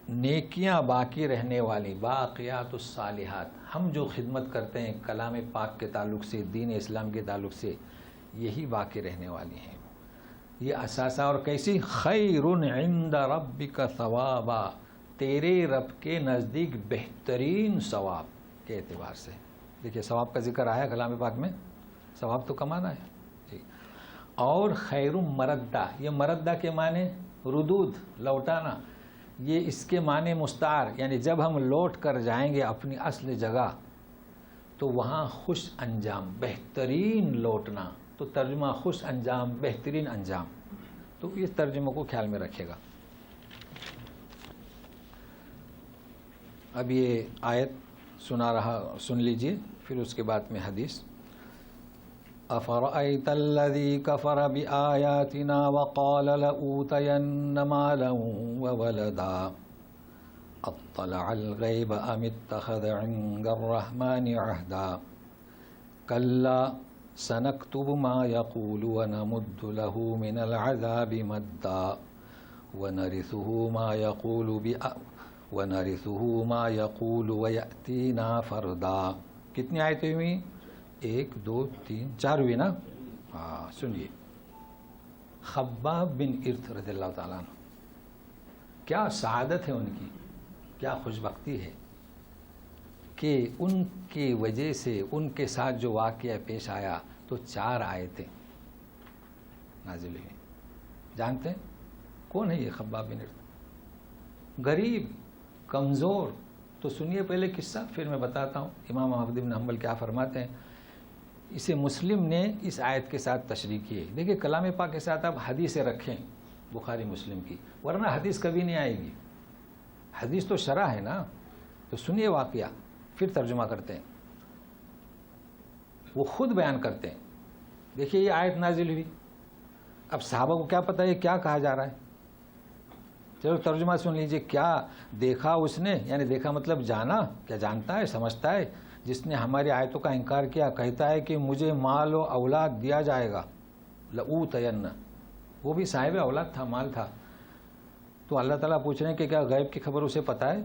نیکیاں باقی رہنے والی، باقیات الصالحات، ہم جو خدمت کرتے ہیں کلام پاک کے تعلق سے، دین اسلام کے تعلق سے، یہی باقی رہنے والی ہیں، یہ اثاثہ، اور کیسی، خیر عند ربک ثوابا، تیرے رب کے نزدیک بہترین ثواب کے اعتبار سے۔ دیکھیے ثواب کا ذکر آیا کلام پاک میں، ثواب تو کمانا ہے جی، اور خیر مردہ، یہ مردہ کے معنی ردود، لوٹانا، یہ اس کے معنی مستعار، یعنی جب ہم لوٹ کر جائیں گے اپنی اصل جگہ تو وہاں خوش انجام، بہترین لوٹنا، تو ترجمہ خوش انجام، بہترین انجام، تو اس ترجمے کو خیال میں رکھے گا۔ اب یہ آیت سن لیجئے، پھر اس کے بعد میں حدیث۔ أَفَرَأَيْتَ الَّذِي كَفَرَ بِآيَاتِنَا وَقَالَ لَأُوتَيَنَّ مَالًا وَوَلَدًا أَطَّلَعَ الْغَيْبَ أَمِ اتَّخَذَ عِندَ الرَّحْمَنِ عَهْدًا كَلَّا سَنَكْتُبُ مَا يَقُولُ وَنَمُدُّ لَهُ مِنَ الْعَذَابِ مَدًّا وَنَرِثُهُ مَا يَقُولُ وَيَأْتِينَا فَرْدًا۔ کتنی آیتیں ہوئی؟ 1 2 3 4 ہوئی نا؟ ہاں سنیے، خباب بن ارت رضی اللہ تعالیٰ عنہ، کیا سعادت ہے ان کی، کیا خوش بختی ہے کہ ان کی وجہ سے ان کے ساتھ جو واقعہ پیش آیا تو 4 آیتیں نازل ہوئی۔ جانتے ہیں کون ہے یہ خباب بن ارت؟ غریب، کمزور۔ تو سنیے پہلے قصہ، پھر میں بتاتا ہوں امام احمد بن حنبل کیا فرماتے ہیں۔ اسے مسلم نے اس آیت کے ساتھ تشریح کی ہے۔ دیکھیں کلام پاک کے ساتھ آپ حدیثیں رکھیں بخاری مسلم کی، ورنہ حدیث کبھی نہیں آئے گی، حدیث تو شرح ہے نا۔ تو سنیے واقعہ، پھر ترجمہ کرتے ہیں، وہ خود بیان کرتے ہیں۔ دیکھیے یہ آیت نازل ہوئی، اب صحابہ کو کیا پتہ ہے کیا کہا جا رہا ہے، چلو ترجمہ سن لیجئے. کیا دیکھا اس نے، یعنی دیکھا مطلب جانا، کیا جانتا ہے، سمجھتا ہے، جس نے ہماری آیتوں کا انکار کیا کہتا ہے کہ مجھے مال و اولاد دیا جائے گا. لَأُوتَيَنَّ، وہ بھی صاحب اولاد تھا، مال تھا. تو اللہ تعالیٰ پوچھ رہے ہیں کہ کیا غیب کی خبر اسے پتہ ہے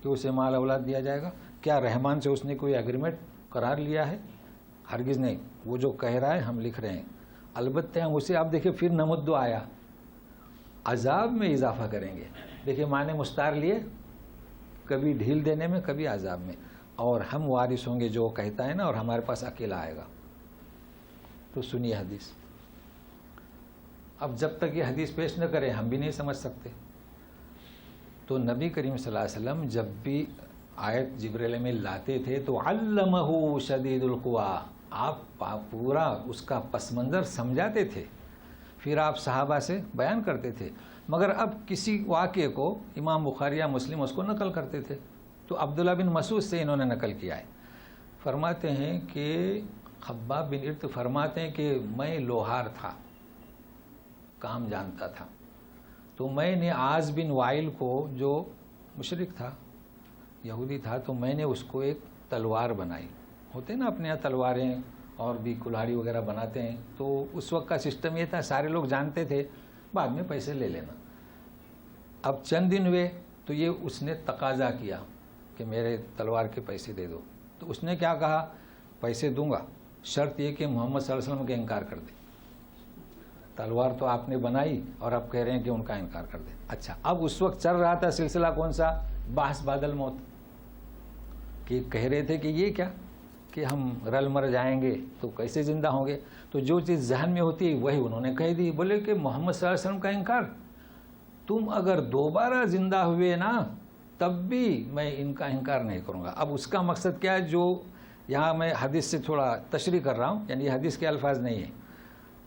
کہ اسے مال اولاد دیا جائے گا؟ کیا رحمان سے اس نے کوئی ایگریمنٹ قرار لیا ہے؟ ہرگز نہیں. وہ جو کہہ رہا ہے ہم لکھ رہے ہیں. البتہ ہم اسے، اب دیکھیں پھر نمدو آیا، عذاب میں اضافہ کریں گے. دیکھیں معنی مستعار لیے، کبھی ڈھیل دینے میں، کبھی عذاب میں. اور ہم وارث ہوں گے جو کہتا ہے نا، اور ہمارے پاس اکیلا آئے گا. تو سنیے حدیث. اب جب تک یہ حدیث پیش نہ کریں ہم بھی نہیں سمجھ سکتے. تو نبی کریم صلی اللہ علیہ وسلم جب بھی آیت جبریل میں لاتے تھے تو علمہ شدید القوا، آپ پورا اس کا پس منظر سمجھاتے تھے، پھر آپ صحابہ سے بیان کرتے تھے. مگر اب کسی واقعے کو امام بخاری یا مسلم اس کو نقل کرتے تھے. تو عبداللہ بن مسعود سے انہوں نے نقل کیا ہے. فرماتے ہیں کہ خباب بن ارت فرماتے ہیں کہ میں لوہار تھا، کام جانتا تھا. تو میں نے عاص بن وائل کو، جو مشرک تھا، یہودی تھا، تو میں نے اس کو ایک تلوار بنائی. ہوتے نا اپنے یہاں تلواریں اور بھی کلہاڑی وغیرہ بناتے ہیں. تو اس وقت کا سسٹم یہ تھا، سارے لوگ جانتے تھے، بعد میں پیسے لے لینا. اب چند دن ہوئے تو یہ اس نے تقاضا کیا کہ میرے تلوار کے پیسے دے دو. تو اس نے کیا کہا، پیسے دوں گا، شرط یہ کہ محمد صلی اللہ علیہ وسلم کا انکار کر دے. تلوار تو آپ نے بنائی اور اب کہہ رہے ہیں کہ ان کا انکار کر دے. اچھا، اب اس وقت چل رہا تھا سلسلہ کون سا، بحث بعد الموت، کہ کہہ رہے تھے کہ یہ کیا کہ ہم رل مر جائیں گے تو کیسے زندہ ہوں گے. تو جو چیز ذہن میں ہوتی ہے وہی انہوں نے کہہ دی. بولے کہ محمد صلی اللہ علیہ وسلم کا انکار، تم اگر دوبارہ زندہ ہوئے نا تب بھی میں ان کا انکار نہیں کروں گا. اب اس کا مقصد کیا ہے، جو یہاں میں حدیث سے تھوڑا تشریح کر رہا ہوں، یعنی یہ حدیث کے الفاظ نہیں ہیں،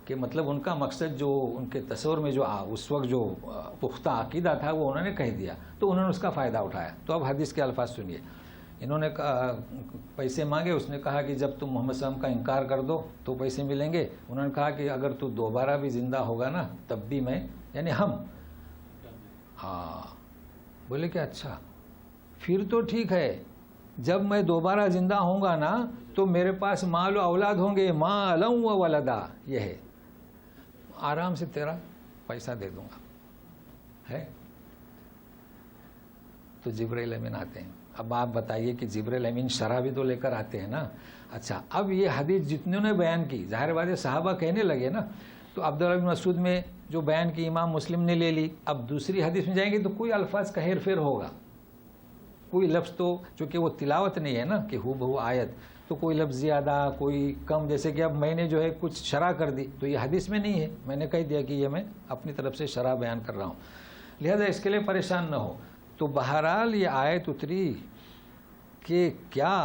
کہ مطلب ان کا مقصد جو ان کے تصور میں جو اس وقت جو پختہ عقیدہ تھا وہ انہوں نے کہہ دیا، تو انہوں نے اس کا فائدہ اٹھایا. تو اب حدیث کے الفاظ سنیے. انہوں نے پیسے مانگے، اس نے کہا کہ جب تم محمد صلی اللہ علیہ وسلم کا انکار کر دو تو پیسے ملیں گے. انہوں نے کہا کہ اگر تو دوبارہ بھی زندہ ہوگا نا تب بھی میں، یعنی ہم. ہاں، بولے کہ اچھا پھر تو ٹھیک ہے، جب میں دوبارہ زندہ ہوں گا نا تو میرے پاس مال و اولاد ہوں گے، مالا و ولدا، یہ ہے، آرام سے تیرا پیسہ دے دوں گا. ہے تو جبرائیل امین آتے ہیں. اب آپ بتائیے کہ جبرائیل امین شرح بھی تو لے کر آتے ہیں نا. اچھا، اب یہ حدیث جتنوں نے بیان کی، ظاہر بات ہے صحابہ کہنے لگے نا، تو عبداللہ بن مسعود میں جو بیان کی امام مسلم نے لے لی. اب دوسری حدیث میں جائیں گے تو کوئی الفاظ کا ہیر پھیر ہوگا، کوئی لفظ تو چونکہ وہ تلاوت نہیں ہے نا کہ ہو بہو آیت، تو کوئی لفظ زیادہ کوئی کم. جیسے کہ اب میں نے جو ہے کچھ شرح کر دی تو یہ حدیث میں نہیں ہے، میں نے کہہ دیا کہ یہ میں اپنی طرف سے شرح بیان کر رہا ہوں، لہذا اس کے لیے پریشان نہ ہو. تو بہرحال یہ آیت اتری کہ کیا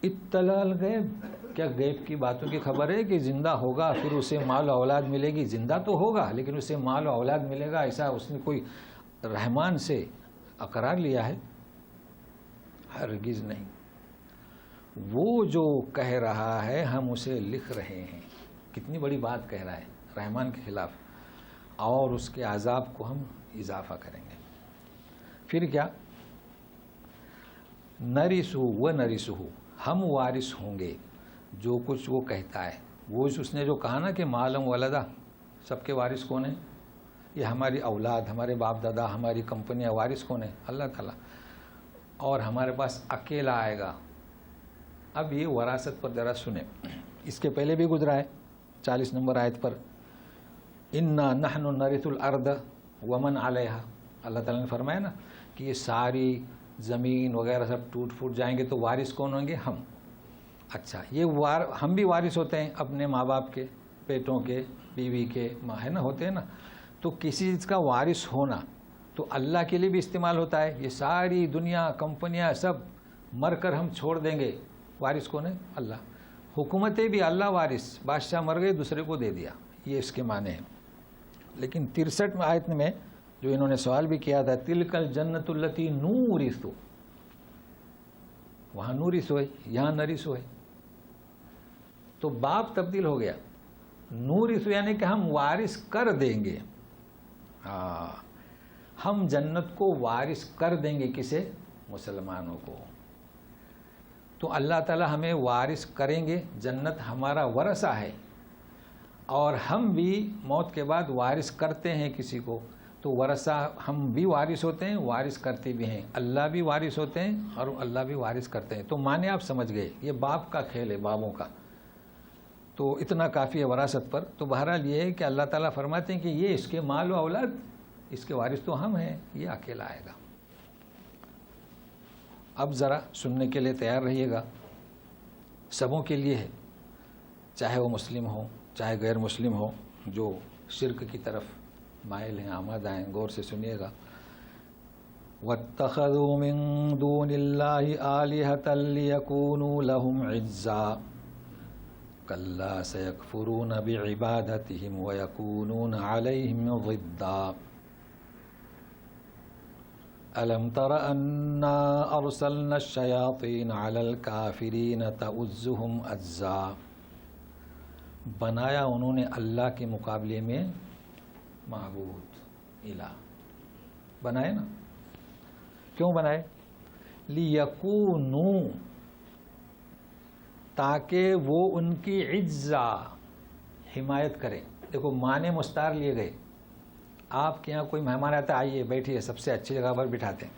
اطلاع الغیب، کیا غیب کی باتوں کی خبر ہے کہ زندہ ہوگا پھر اسے مال و اولاد ملے گی. زندہ تو ہوگا لیکن اسے مال و اولاد ملے گا، ایسا اس نے کوئی رحمان سے اقرار لیا ہے؟ ہرگز نہیں. وہ جو کہہ رہا ہے ہم اسے لکھ رہے ہیں. کتنی بڑی بات کہہ رہا ہے رحمان کے خلاف، اور اس کے عذاب کو ہم اضافہ کریں گے. پھر کیا، نرثہ و نرثہ، ہم وارث ہوں گے جو کچھ وہ کہتا ہے. وہ اس نے جو کہا نا کہ مالم ولدا، سب کے وارث کون ہیں؟ یہ ہماری اولاد، ہمارے باپ دادا، ہماری کمپنیاں، وارث کون ہیں؟ اللہ تعالیٰ. اور ہمارے پاس اکیلا آئے گا. اب یہ وراثت پر ذرا سنیں، اس کے پہلے بھی گزرا ہے 40 نمبر آیت پر، انا نحن نرث الارض ومن علیہا. اللہ تعالیٰ نے فرمایا نا کہ یہ ساری زمین وغیرہ سب ٹوٹ پھوٹ جائیں گے تو وارث کون ہوں گے؟ ہم. اچھا، یہ ہم بھی وارث ہوتے ہیں اپنے ماں باپ کے، بیٹوں کے، بیوی کے، ہے نا، ہوتے ہیں نا. تو کسی چیز کا وارث ہونا تو اللہ کے لیے بھی استعمال ہوتا ہے. یہ ساری دنیا، کمپنیاں سب مر کر ہم چھوڑ دیں گے، وارث کون ہے؟ اللہ. حکومتیں بھی اللہ وارث، بادشاہ مر گئے دوسرے کو دے دیا، یہ اس کے معنی ہیں. لیکن 63 آیت میں جو انہوں نے سوال بھی کیا تھا، تلک الجنت التی نورث، وہاں نورث ہوئے، یہاں نرث ہوئے، تو باپ تبدیل ہو گیا. نورث یعنی کہ ہم وارث کر دیں گے. ہم جنت کو وارث کر دیں گے کسے؟ مسلمانوں کو. تو اللہ تعالیٰ ہمیں وارث کریں گے، جنت ہمارا ورثہ ہے، اور ہم بھی موت کے بعد وارث کرتے ہیں کسی کو. تو ورثہ ہم بھی وارث ہوتے ہیں، وارث کرتے بھی ہیں. اللہ بھی وارث ہوتے ہیں اور اللہ بھی وارث کرتے ہیں. تو معنی آپ سمجھ گئے، یہ باپ کا کھیل ہے، بابوں کا. تو اتنا کافی ہے وراثت پر. تو بہرحال یہ ہے کہ اللہ تعالیٰ فرماتے ہیں کہ یہ اس کے مال و اولاد، اس کے وارث تو ہم ہیں، یہ اکیلا آئے گا. اب ذرا سننے کے لیے تیار رہیے گا، سبوں کے لیے ہے، چاہے وہ مسلم ہو چاہے غیر مسلم ہو، جو شرک کی طرف مائل ہیں، آمادہ ہیں. غور سے سنیے گا. وَاتَّخَذُوا مِن دُونِ اللَّهِ آلِهَةً لِيَكُونُوا لَهُمْ عِزًّا كَلَّا سَيَكْفُرُونَ بِعِبَادَتِهِمْ وَيَكُونُونَ عَلَيْهِمْ ضِدًّا أَلَمْ تَرَ أَنَّا أَرْسَلْنَا الشَّيَاطِينَ عَلَى الْكَافِرِينَ تَؤُزُّهُمْ أَزًّا. بنایا انہوں نے اللہ کے مقابلے میں معبود، الہ بنائے نا. کیوں بنائے؟ لِيَكُونُوا، تاکہ وہ ان کی عزّا، حمایت کریں. دیکھو معنی مستعار لیے گئے. آپ کے یہاں کوئی مہمان آتا ہے، آئیے بیٹھیے، سب سے اچھی جگہ پر بٹھاتے ہیں.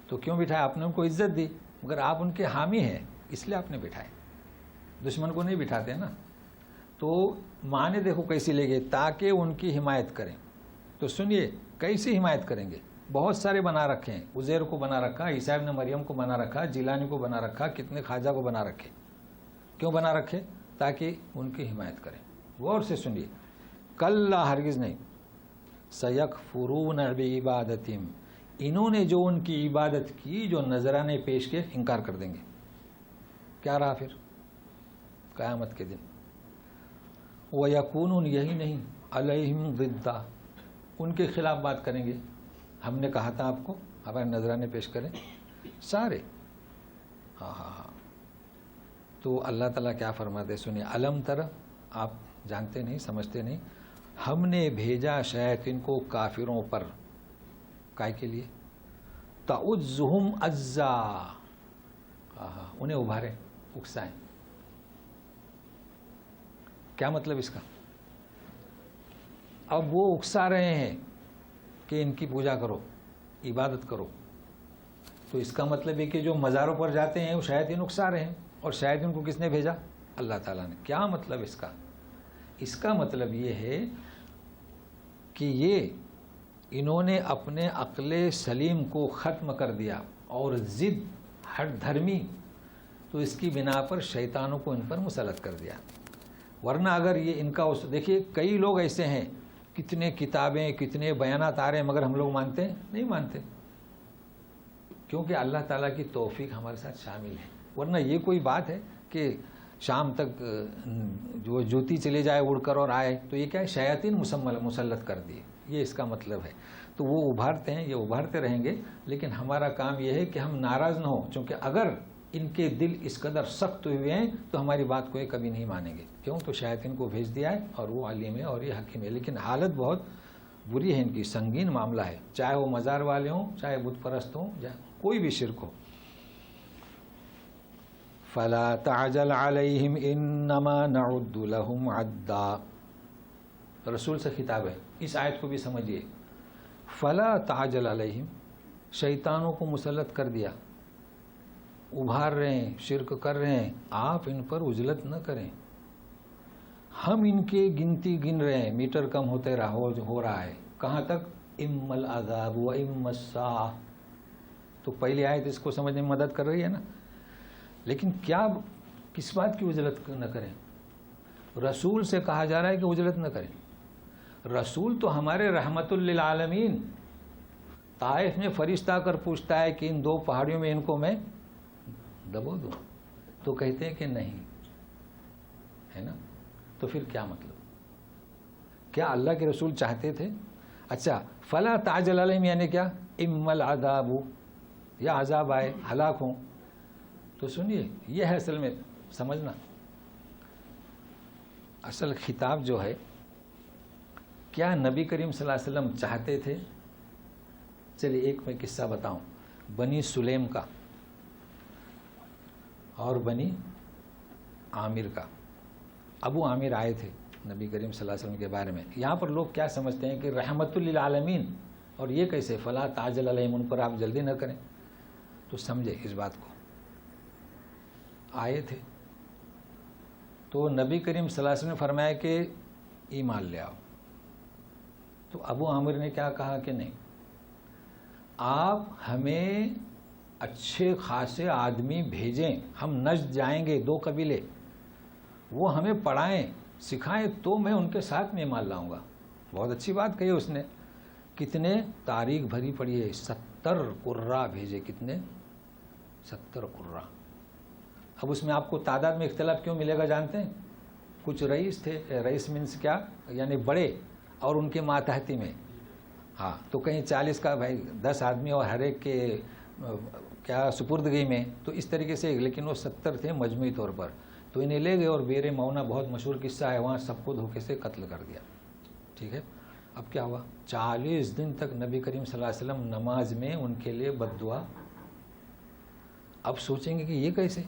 تو کیوں بٹھایا؟ آپ نے ان کو عزت دی، مگر آپ ان کے حامی ہیں اس لیے آپ نے بٹھائے. دشمن کو نہیں بٹھاتے نا. تو معنی دیکھو کیسی لے گئے، تاکہ ان کی حمایت کریں. تو سنیے کیسی حمایت کریں گے. بہت سارے بنا رکھے ہیں، عزیر کو بنا رکھا، عیسیٰ ابن مریم کو بنا رکھا، جیلانی کو بنا رکھا، کتنے خواجہ کو بنا رکھے. کیوں بنا رکھے؟ تاکہ ان کی حمایت کریں. غور سے سنیے. کلا، ہرگز نہیں. سیکفرون بعبادتہم، انہوں نے جو ان کی عبادت کی، جو نذرانے پیش کے، انکار کر دیں گے. کیا رہا پھر قیامت کے دن؟ وَيَكُونُونَ، یہی نہیں، عَلَيْهِمْ ضِدًّا، ان کے خلاف بات کریں گے. ہم نے کہا تھا آپ کو ہمارے نذرانے پیش کریں سارے. ہاں. تو اللہ تعالیٰ کیا فرماتے سنیے. الم تر، آپ جانتے نہیں، سمجھتے نہیں. ہم نے بھیجا شیاطین کو کافروں پر، کائے کے لیے؟ تَعُزُّهُمْ عَزًّا، انہیں ابھاریں، اکسائیں. کیا مطلب اس کا؟ اب وہ اکسا رہے ہیں کہ ان کی پوجا کرو، عبادت کرو. تو اس کا مطلب ہے کہ جو مزاروں پر جاتے ہیں وہ شیاطین اکسا رہے ہیں. اور شیاطین کو کس نے بھیجا؟ اللہ تعالیٰ نے. کیا مطلب اس کا؟ اس کا مطلب یہ ہے کہ یہ انہوں نے اپنے عقل سلیم کو ختم کر دیا اور ضد، ہٹ دھرمی، تو اس کی بنا پر شیطانوں کو ان پر مسلط کر دیا. ورنہ اگر یہ ان کا دیکھیے کئی لوگ ایسے ہیں، کتنے کتابیں کتنے بیانات آ رہے ہیں، مگر ہم لوگ مانتے ہیں؟ نہیں مانتے. کیونکہ اللہ تعالیٰ کی توفیق ہمارے ساتھ شامل ہے. ورنہ یہ کوئی بات ہے کہ شام تک جو جوتی چلے جائے اڑ کر اور آئے، تو یہ کیا ہے؟ شیاطین مسلط کر دیے، یہ اس کا مطلب ہے. تو وہ ابھارتے ہیں، یہ ابھارتے رہیں گے. لیکن ہمارا کام یہ ہے کہ ہم ناراض نہ ہوں، چونکہ اگر ان کے دل اس قدر سخت ہوئے ہیں تو ہماری بات کو یہ کبھی نہیں مانیں گے. کیوں؟ تو شیاطین کو بھیج دیا ہے اور وہ عالم ہے اور یہ حکیم ہے. لیکن حالت بہت بری ہے ان کی، سنگین معاملہ ہے، چاہے وہ مزار والے ہوں، چاہے بت پرست ہوں، کوئی بھی شرک ہو. فَلَا تَعْجَلْ عَلَيْهِمْ إِنَّمَا نَعُدُّ لَهُمْ عَدًّا. رسول سے خطاب ہے، اس آیت کو بھی سمجھیے. فَلَا تَعْجَلْ عَلَيْهِمْ، شیطانوں کو مسلط کر دیا، ابھار رہے ہیں، شرک کر رہے ہیں، آپ ان پر عجلت نہ کریں. ہم ان کے گنتی گن رہے ہیں، میٹر کم ہوتے ہو رہا ہے. کہاں تک؟ اِمَّ الْعَذَابُ وَإِمَّ السَّاعَةُ. تو پہلی آیت اس کو سمجھنے میں مدد کر رہی ہے نا. لیکن کیا، کس بات کی عجلت نہ کریں؟ رسول سے کہا جا رہا ہے کہ عجلت نہ کریں. رسول تو ہمارے رحمت للعالمین. طائف میں فرشتہ آ کر پوچھتا ہے کہ ان دو پہاڑیوں میں ان کو میں دبو دوں، تو کہتے ہیں کہ نہیں، ہے نا. تو پھر کیا مطلب؟ کیا اللہ کے رسول چاہتے تھے؟ اچھا، فلا تعجل علیہم یعنی کیا؟ اما العذاب، یا عذاب آئے، ہلاک ہوں. تو سنیے، یہ ہے اصل میں سمجھنا. اصل خطاب جو ہے، کیا نبی کریم صلی اللہ علیہ وسلم چاہتے تھے چلیے ایک میں قصہ بتاؤں، بنی سلیم کا اور بنی عامر کا۔ ابو عامر آئے تھے نبی کریم صلی اللہ علیہ وسلم کے بارے میں۔ یہاں پر لوگ کیا سمجھتے ہیں کہ رحمت للعالمین، اور یہ کیسے فلا تعجل علیہم، ان پر آپ جلدی نہ کریں۔ تو سمجھے اس بات کو، آئے تھے تو نبی کریم صلی اللہ علیہ وسلم نے فرمایا کہ ایمان لے آؤ۔ تو ابو عامر نے کیا کہا کہ نہیں، آپ ہمیں اچھے خاصے آدمی بھیجیں، ہم نجد جائیں گے، 2 قبیلے، وہ ہمیں پڑھائیں سکھائیں تو میں ان کے ساتھ میں ایمان لاؤں گا۔ بہت اچھی بات کہی اس نے۔ کتنے تاریخ بھری پڑی ہے، 70 قراء بھیجے۔ کتنے؟ 70 قراء۔ اب اس میں آپ کو تعداد میں اختلاف کیوں ملے گا جانتے ہیں؟ کچھ رئیس تھے، رئیس مینس کیا، یعنی بڑے، اور ان کے ماتحتی میں، ہاں، تو کہیں 40 کا بھائی 10 آدمی اور ہر ایک کے کیا سپردگی میں، تو اس طریقے سے، لیکن وہ 70 تھے مجموعی طور پر۔ تو انہیں لے گئے اور بیر مونا، بہت مشہور قصہ ہے، وہاں سب کو دھوکے سے قتل کر دیا۔ ٹھیک ہے، اب کیا ہوا، 40 دن تک نبی کریم صلی اللہ علیہ وسلم نماز میں ان کے لیے بد دعا۔ اب سوچیں گے کہ یہ کیسے،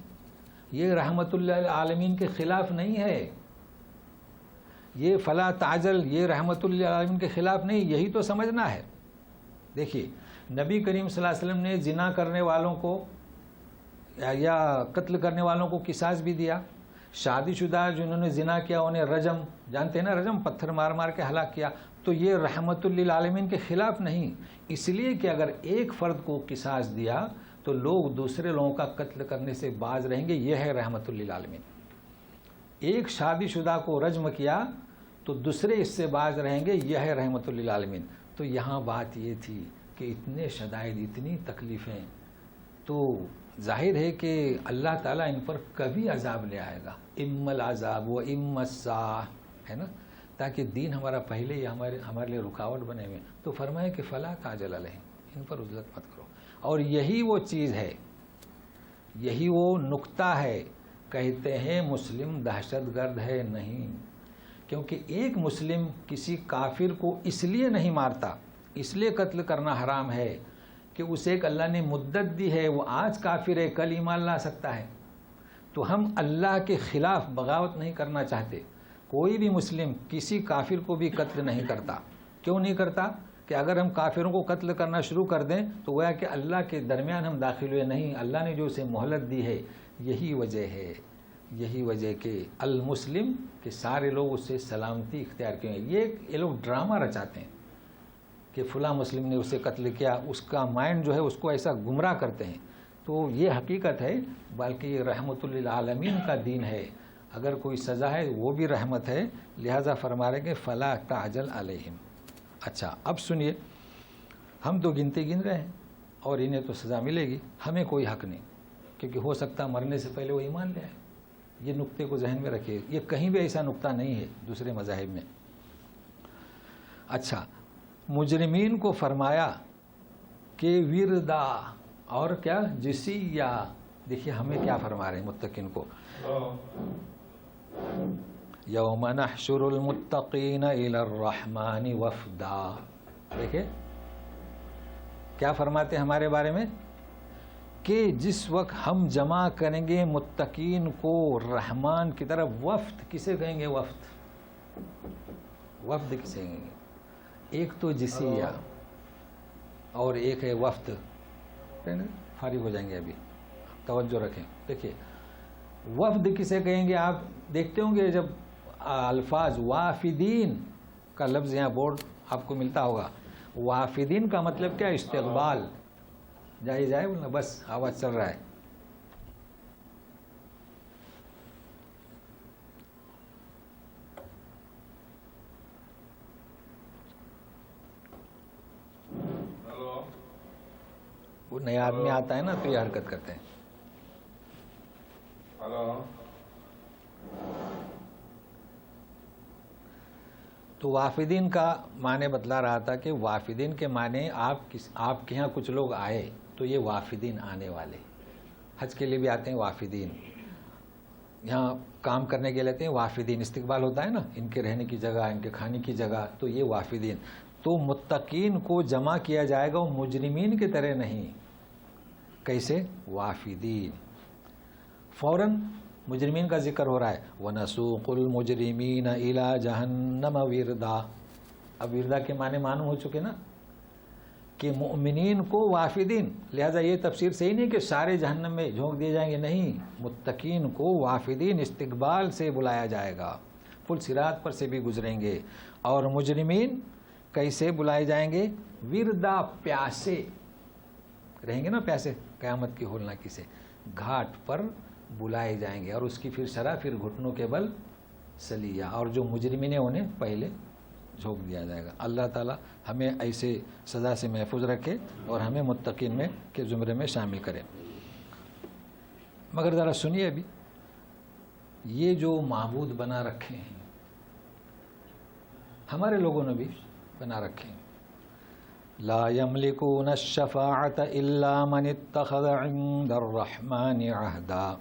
یہ رحمت اللہ عالمین کے خلاف نہیں ہے، یہ فلا تعجل، یہ رحمت اللہ عالمین کے خلاف نہیں، یہی تو سمجھنا ہے۔ دیکھیے نبی کریم صلی اللہ علیہ وسلم نے زنا کرنے والوں کو یا قتل کرنے والوں کو قصاص بھی دیا، شادی شدہ جنہوں نے زنا کیا انہیں رجم، جانتے ہیں نا رجم، پتھر مار مار کے ہلاک کیا، تو یہ رحمت للعالمین کے خلاف نہیں، اس لیے کہ اگر ایک فرد کو قصاص دیا تو لوگ دوسرے لوگوں کا قتل کرنے سے باز رہیں گے، یہ ہے رحمت للعالمین۔ ایک شادی شدہ کو رجم کیا تو دوسرے اس سے باز رہیں گے، یہ ہے رحمت للعالمین۔ تو یہاں بات یہ تھی کہ اتنے شدائد، اتنی تکلیفیں، تو ظاہر ہے کہ اللہ تعالیٰ ان پر کبھی عذاب لے آئے گا، اما العذاب و اما الساعہ، ہے نا، تاکہ دین ہمارا پہلے ہی ہمارے لیے رکاوٹ بنے ہوئے۔ تو فرمائے کہ فلا تعجل علیہم، ان پر عزلت مت کرو۔ اور یہی وہ چیز ہے، یہی وہ نقطہ ہے، کہتے ہیں مسلم دہشت گرد ہے، نہیں، کیونکہ ایک مسلم کسی کافر کو اس لیے نہیں مارتا، اس لیے قتل کرنا حرام ہے کہ اسے ایک اللہ نے مدت دی ہے، وہ آج کافر ہے کل ایمان لا سکتا ہے۔ تو ہم اللہ کے خلاف بغاوت نہیں کرنا چاہتے۔ کوئی بھی مسلم کسی کافر کو بھی قتل نہیں کرتا۔ کیوں نہیں کرتا؟ کہ اگر ہم کافروں کو قتل کرنا شروع کر دیں تو گویا کہ اللہ کے درمیان ہم داخل ہوئے، نہیں، اللہ نے جو اسے مہلت دی ہے، یہی وجہ ہے، یہی وجہ کہ المسلم کہ سارے لوگ اس سے سلامتی اختیار کیے ہیں۔ یہ لوگ ڈرامہ رچاتے ہیں کہ فلاں مسلم نے اسے قتل کیا، اس کا مائنڈ جو ہے اس کو ایسا گمراہ کرتے ہیں۔ تو یہ حقیقت ہے، بلکہ یہ رحمت للعالمین کا دین ہے، اگر کوئی سزا ہے وہ بھی رحمت ہے، لہذا فرما رہے کہ فلا تعجل علیہم۔ اچھا اب سنیے، ہم تو گنتے گن رہے ہیں اور انہیں تو سزا ملے گی، ہمیں کوئی حق نہیں، کیونکہ ہو سکتا مرنے سے پہلے وہ ایمان لے آئے۔ یہ نقطے کو ذہن میں رکھیے، یہ کہیں بھی ایسا نقطہ نہیں ہے دوسرے مذاہب میں۔ اچھا، مجرمین کو فرمایا کہ وردا اور کیا جسیہ، دیکھیے ہمیں کیا فرما رہے ہیں متقین کو، یوم نحشر المتقین الی الرحمن وفدا۔ دیکھیں کیا فرماتے ہیں ہمارے بارے میں کہ جس وقت ہم جمع کریں گے متقین کو رحمان کی طرف، وفد کسے کہیں گے؟ وفد کسے کہیں گے؟ ایک تو جسیہ اور ایک ہے وفد۔ فارغ ہو جائیں گے، ابھی توجہ رکھیں۔ دیکھیے وفد کسے کہیں گے؟ آپ دیکھتے ہوں گے جب الفاظ وافدین کا لفظ یہاں بورڈ آپ کو ملتا ہوگا، وافدین کا مطلب کیا؟ استقبال۔ جائے بولنا، بس آواز چل رہا ہے۔ وہ نیا آدمی آتا ہے نا تو یہ حرکت کرتے ہیں۔ تو وافدین کا معنی بتلا رہا تھا کہ وافدین کے معنی آپ کے یہاں کچھ لوگ آئے تو یہ وافدین آنے والے، حج کے لیے بھی آتے ہیں وافدین، یہاں کام کرنے کے لیے آتے ہیں وافدین، استقبال ہوتا ہے نا، ان کے رہنے کی جگہ، ان کے کھانے کی جگہ، تو یہ وافدین۔ تو متقین کو جمع کیا جائے گا، وہ مجرمین کی طرح نہیں. کیسے؟ وافدین. فوراً مجرمین کا ذکر ہو رہا ہے. وَنَسُوقُ الْمُجْرِمِينَ إِلَى جَهَنَّمَ وِرْدًا. اب وردا کے معنی معلوم ہو چکے نا کہ مؤمنین کو وافدین. لہذا یہ تفسیر صحیح نہیں کہ سارے جہنم میں جھونک دیے جائیں گے، نہیں، متقین کو وافدین استقبال سے بلایا جائے گا، پل صراط پر سے بھی گزریں گے. اور مجرمین کیسے بلائے جائیں گے؟ وردا، پیاسے رہیں گے نا، پیاسے قیامت کی ہولناکی سے گھاٹ پر بلائے جائیں گے، اور اس کی پھر شرح پھر گھٹنوں کے بل سلیا، اور جو مجرمین ہیں انہیں پہلے جھونک دیا جائے گا. اللہ تعالی ہمیں ایسے سزا سے محفوظ رکھے اور ہمیں متقین میں کے زمرے میں شامل کرے. مگر ذرا سنیے، ابھی یہ جو معبود بنا رکھے ہیں ہمارے لوگوں نے بھی بنا رکھے ہیں. لا یملکون الشفاعۃ الا من اتخذ عند الرحمن عہدا.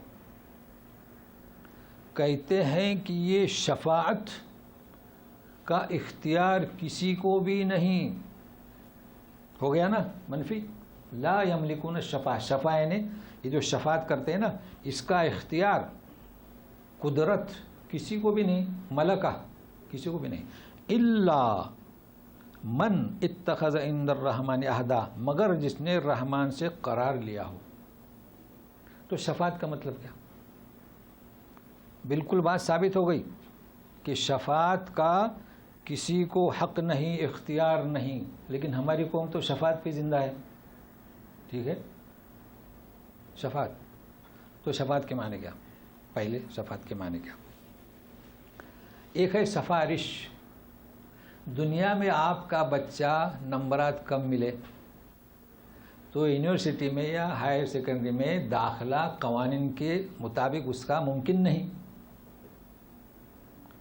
کہتے ہیں کہ یہ شفاعت کا اختیار کسی کو بھی نہیں. ہو گیا نا منفی. لا یملکون الشفاعۃ، شفاعت یعنی یہ جو شفاعت کرتے ہیں نا، اس کا اختیار، قدرت کسی کو بھی نہیں، ملکہ کسی کو بھی نہیں. الا من اتخذ عند الرحمن عہدا، مگر جس نے رحمان سے قرار لیا ہو. تو شفاعت کا مطلب کیا؟ بالکل بات ثابت ہو گئی کہ شفاعت کا کسی کو حق نہیں، اختیار نہیں. لیکن ہماری قوم تو شفاعت پہ زندہ ہے. ٹھیک ہے، شفاعت. تو شفاعت کے معنی کیا؟ پہلے شفاعت کے معنی کیا؟ ایک ہے سفارش. دنیا میں آپ کا بچہ نمبرات کم ملے تو یونیورسٹی میں یا ہائر سیکنڈری میں داخلہ قوانین کے مطابق اس کا ممکن نہیں.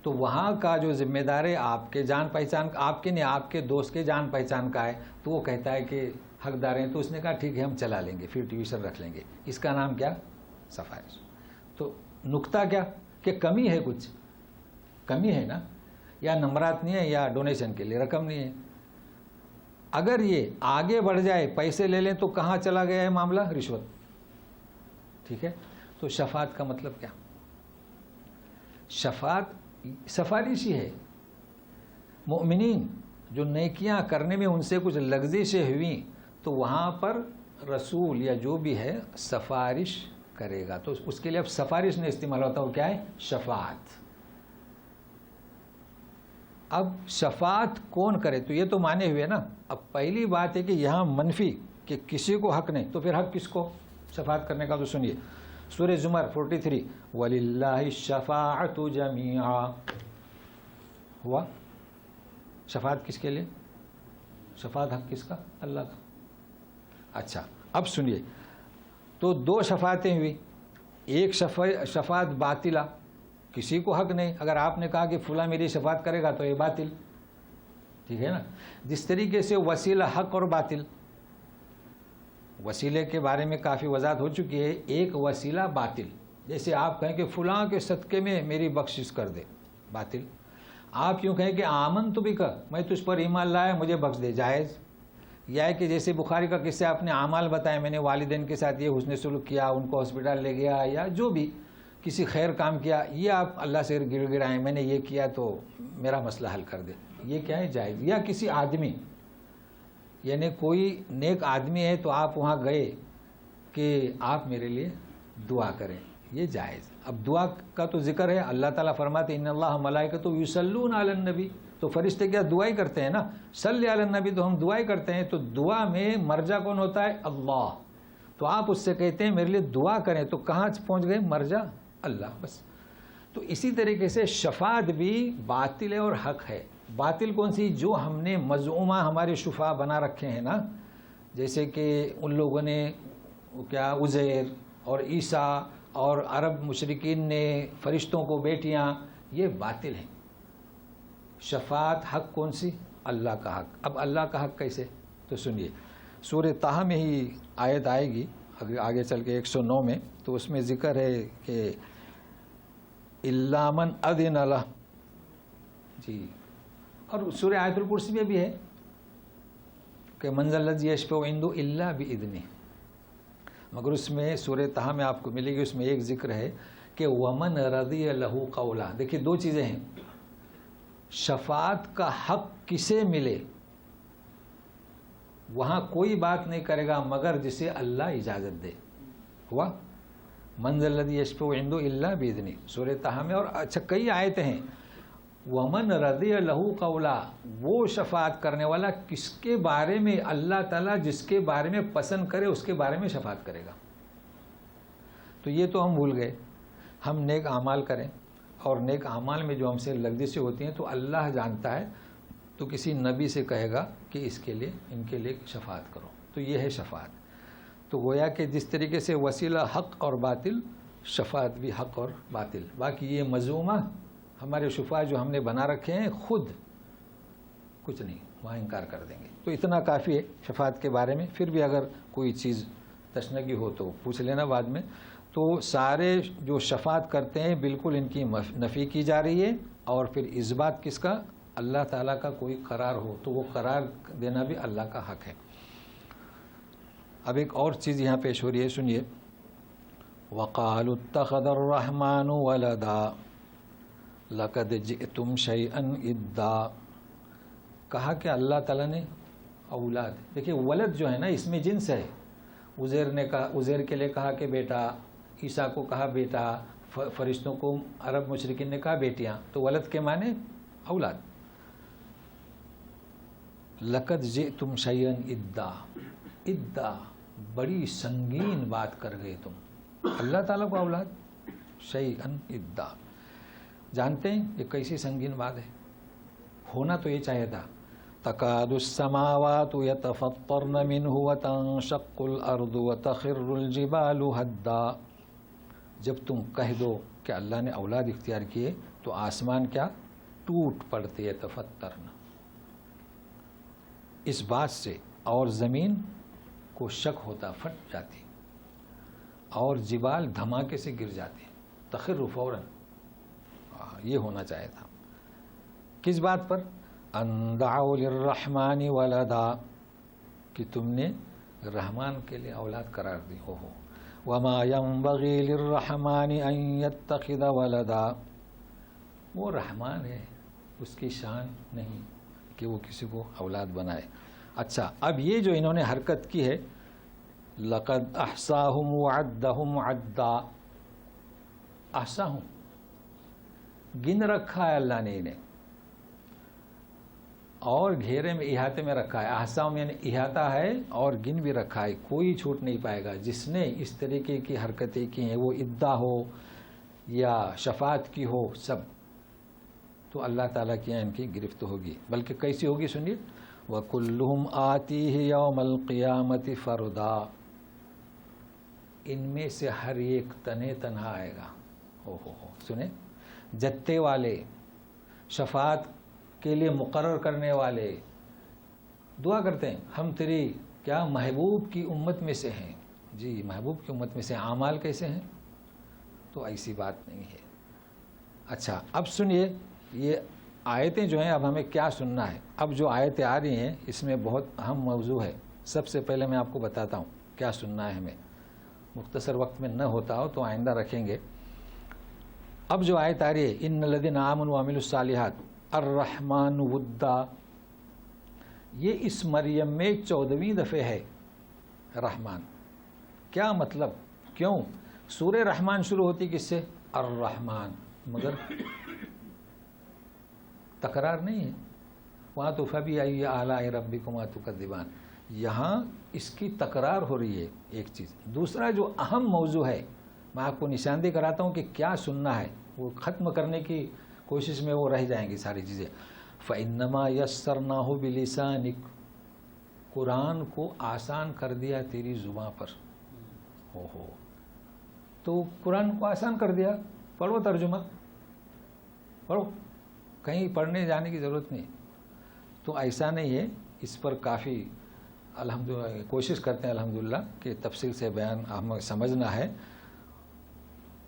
تو وہاں کا جو ذمہ دار ہے آپ کے جان پہچان، آپ کے نہیں، آپ کے دوست کے جان پہچان کا ہے، تو وہ کہتا ہے کہ حقدار ہیں. تو اس نے کہا ٹھیک ہے ہم چلا لیں گے، پھر ٹیوشن رکھ لیں گے. اس کا نام کیا؟ سفارش. تو نقطہ کیا کہ کمی ہے، کچھ کمی ہے نا، یا نمبرات نہیں ہے یا ڈونیشن کے لیے رقم نہیں ہے. اگر یہ آگے بڑھ جائے، پیسے لے لیں، تو کہاں چلا گیا ہے معاملہ؟ رشوت. ٹھیک ہے. تو شفاعت کا مطلب کیا؟ شفاعت سفارش ہی ہے. مؤمنین جو نیکیاں کرنے میں ان سے کچھ لغزشیں ہوئیں تو وہاں پر رسول یا جو بھی ہے سفارش کرے گا. تو اس کے لیے اب سفارش نہیں استعمال ہوتا، وہ کیا ہے؟ شفاعت. اب شفاعت کون کرے؟ تو یہ تو مانے ہوئے نا. اب پہلی بات ہے کہ یہاں منفی کہ کسی کو حق نہیں، تو پھر حق کس کو شفاعت کرنے کا؟ تو سنیے سورہ زمر 43، وَلِلَّهِ الشَّفَاعَةُ جَمِيعًا. ہوا شفاعت کس کے لیے؟ شفاعت حق کس کا؟ اللہ کا. اچھا اب سنیے، تو دو شفاعتیں ہوئی. ایک شفاعت باطلہ، کسی کو حق نہیں. اگر آپ نے کہا کہ فلاں میری شفاعت کرے گا تو یہ باطل. ٹھیک ہے نا. جس طریقے سے وسیلہ حق اور باطل، وسیلے کے بارے میں کافی وضاحت ہو چکی ہے. ایک وسیلہ باطل، جیسے آپ کہیں کہ فلاں کے صدقے میں میری بخشش کر دے، باطل. آپ یوں کہیں کہ آمن تو بھی کر، میں تجھ پر ایمان لایا مجھے بخش دے، جائز. یا ہے کہ جیسے بخاری کا قصہ اپنے اعمال بتائے، میں نے والدین کے ساتھ یہ حسن سلوک کیا، ان کو ہاسپٹل لے گیا، یا جو بھی کسی خیر کام کیا، یہ آپ اللہ سے گر گرائیں میں نے یہ کیا تو میرا مسئلہ حل کر دے، یہ کیا ہے؟ جائز. یا کسی آدمی، یعنی کوئی نیک آدمی ہے تو آپ وہاں گئے کہ آپ میرے لیے دعا کریں، یہ جائز. اب دعا کا تو ذکر ہے، اللہ تعالیٰ فرماتے ان اللہ ملائکۃ یصلون علی النبی. تو فرشتے کیا دعا ہی کرتے ہیں نا، صلی علی النبی، تو ہم دعا ہی کرتے ہیں. تو دعا میں مرجع کون ہوتا ہے؟ اللہ. تو آپ اس سے کہتے ہیں میرے لیے دعا کریں، تو کہاں پہنچ گئے؟ مرجع اللہ. بس. تو اسی طریقے سے شفاعت بھی باطل ہے اور حق ہے. باطل کون سی؟ جو ہم نے مزعومہ ہمارے شفاء بنا رکھے ہیں نا، جیسے کہ ان لوگوں نے کیا عزیر اور عیسیٰ اور عرب مشرکین نے فرشتوں کو بیٹیاں، یہ باطل ہیں. شفاعت حق کون سی؟ اللہ کا حق. اب اللہ کا حق کیسے؟ تو سنیے سورہ طٰہٰ میں ہی آیت آئے گی آگے چل کے 109 میں. تو اس میں ذکر ہے کہ الا من اذن لہ. جی. اور سورہ آیت الکرسی میں بھی ہے کہ من ذا الذی یشفع عنده الا باذنہ، مگر اس میں سورہ طہ میں آپ کو ملے گی، اس میں ایک ذکر ہے کہ ومن رضی لہ قولا. دیکھیے دو چیزیں ہیں، شفاعت کا حق کسے ملے، وہاں کوئی بات نہیں کرے گا مگر جسے اللہ اجازت دے. ہوا من ذا الذی یشفع عنده الا باذنہ سورہ طہ میں. اور اچھا کئی آیتیں ہیں، ومن رضی لہ قولا، وہ شفاعت کرنے والا کس کے بارے میں، اللہ تعالیٰ جس کے بارے میں پسند کرے اس کے بارے میں شفاعت کرے گا. تو یہ تو ہم بھول گئے. ہم نیک اعمال کریں اور نیک اعمال میں جو ہم سے لغزشیں ہوتی ہیں تو اللہ جانتا ہے، تو کسی نبی سے کہے گا کہ اس کے لیے ان کے لیے شفاعت کرو. تو یہ ہے شفاعت. تو گویا کہ جس طریقے سے وسیلہ حق اور باطل، شفاعت بھی حق اور باطل. باقی یہ مذمومہ ہمارے شفاع جو ہم نے بنا رکھے ہیں خود کچھ نہیں، وہاں انکار کر دیں گے. تو اتنا کافی ہے شفاعت کے بارے میں. پھر بھی اگر کوئی چیز تشنگی ہو تو پوچھ لینا بعد میں. تو سارے جو شفاعت کرتے ہیں بالکل ان کی نفی کی جا رہی ہے، اور پھر اس بات کس کا، اللہ تعالیٰ کا کوئی قرار ہو تو وہ قرار دینا بھی اللہ کا حق ہے. اب ایک اور چیز یہاں پیش ہو رہی ہے، سنیے. وَقَالُوا اتَّخَذَ الرَّحْمَنُ وَلَدًا لَقَدْ جِئْتُمْ شَيْئًا إِدًّا. کہا کہ اللہ تعالیٰ نے اولاد. دیکھیے ولد جو ہے نا اس میں جنس ہے. عزیر کے لیے کہا کہ بیٹا، عیسیٰ کو کہا بیٹا، فرشتوں کو عرب مشرکین نے کہا بیٹیاں. تو ولد کے معنی اولاد. لقد جئتم شیئا ادا. ادا بڑی سنگین بات کر گئے تم، اللہ تعالیٰ کو اولاد. شیئا ادا، جانتے ہیں یہ کیسی سنگین بات ہے. ہونا تو یہ چاہیے تھا. تکاد السماوات یتفطرن منہ وتنشق الارض وتخر الجبال ہدا. جب تم کہہ دو کہ اللہ نے اولاد اختیار کیے تو آسمان کیا ٹوٹ پڑتے، یتفطرن اس بات سے، اور زمین کو شک ہوتا پھٹ جاتی، اور جبال دھماکے سے گر جاتے، تخر فوراً. یہ ہونا چاہیے تھا. کس بات پر؟ ان دعوا للرحمن ولدا، کہ تم نے رحمان کے لیے اولاد قرار دی. ہو وما ينبغي للرحمن ان يتخذ ولدا. وہ رحمان ہے، اس کی شان نہیں کہ وہ کسی کو اولاد بنائے. اچھا اب یہ جو انہوں نے حرکت کی ہے، لقد احصاهم وعدهم عدا. احصاهم گن رکھا ہے اللہ نے انہیں، اور گھیرے میں احاطے میں رکھا ہے. احصاهم یعنی احاطہ ہے اور گن بھی رکھا ہے، کوئی چھوٹ نہیں پائے گا. جس نے اس طریقے کی حرکتیں کی ہیں، وہ ادعا ہو یا شفاعت کی ہو، سب تو اللہ تعالیٰ کی ان کی گرفت ہوگی. بلکہ کیسی ہوگی سنیے. وَكُلُّهُمْ آتِيهِ يَوْمَ الْقِيَامَةِ فَرْدًا. ان میں سے ہر ایک تنہا تنہا آئے گا. ہو سنیں، جتے والے، شفاعت کے لیے مقرر کرنے والے دعا کرتے ہیں ہم تیری کیا محبوب کی امت میں سے ہیں. جی محبوب کی امت میں سے. اعمال کیسے ہیں؟ تو ایسی بات نہیں ہے. اچھا اب سنیے، یہ آیتیں جو ہیں اب ہمیں کیا سننا ہے. اب جو آیتیں آ رہی ہیں اس میں بہت اہم موضوع ہے. سب سے پہلے میں آپ کو بتاتا ہوں کیا سننا ہے ہمیں. مختصر وقت میں نہ ہوتا ہو تو آئندہ رکھیں گے. اب جو آیت آ رہی ہے، ان الذین آمنوا وعملوا الصالحات الرحمن ودا، یہ اس مریم میں 14ویں دفعہ ہے رحمان. کیا مطلب؟ کیوں سورہ رحمان شروع ہوتی کس سے؟ الرحمان. مگر تکرار نہیں ہے وہاں تو فبأي آلاء ربكما تكذبان. یہاں اس کی تکرار ہو رہی ہے ایک چیز. دوسرا جو اہم موضوع ہے، میں آپ کو نشاندہی کراتا ہوں کہ کیا سننا ہے، وہ ختم کرنے کی کوشش میں وہ رہ جائیں گی ساری چیزیں. فَإِنَّمَا يَسَّرْنَاهُ بِلِسَانِكَ، قرآن کو آسان کر دیا تیری زباں پر. ہو تو قرآن کو آسان کر دیا. پڑھو ترجمہ، پڑھو، کہیں پڑھنے جانے کی ضرورت نہیں. تو ایسا نہیں ہے. اس پر کافی الحمدللہ کوشش کرتے ہیں الحمدللہ کہ تفصیل سے بیان ہمیں سمجھنا ہے.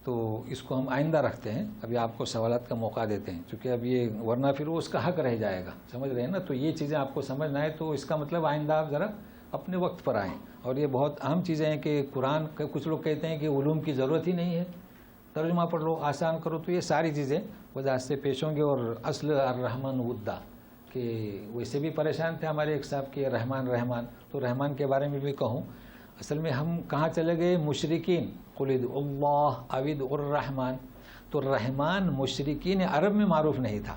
تو اس کو ہم آئندہ رکھتے ہیں، ابھی آپ کو سوالات کا موقع دیتے ہیں، چونکہ اب یہ ورنہ پھر وہ اس کا حق رہ جائے گا، سمجھ رہے ہیں نا؟ تو یہ چیزیں آپ کو سمجھنا ہے، تو اس کا مطلب آئندہ آپ ذرا اپنے وقت پر آئیں. اور یہ بہت اہم چیزیں ہیں کہ قرآن کچھ لوگ کہتے ہیں کہ علوم کی ضرورت ہی نہیں ہے، ترجمہ پڑھ لو، آسان کرو، تو یہ ساری چیزیں وضاحت سے پیش ہوں گے. اور اصل الرحمن ودا کہ ویسے بھی پریشان تھے ہمارے ایک صاحب کہ رحمان رحمان، تو رحمان کے بارے میں بھی کہوں. اصل میں ہم کہاں چلے گئے؟ مشرکین، قل ادعوا اللہ او ادعوا الرحمن. تو رحمان مشرکین عرب میں معروف نہیں تھا،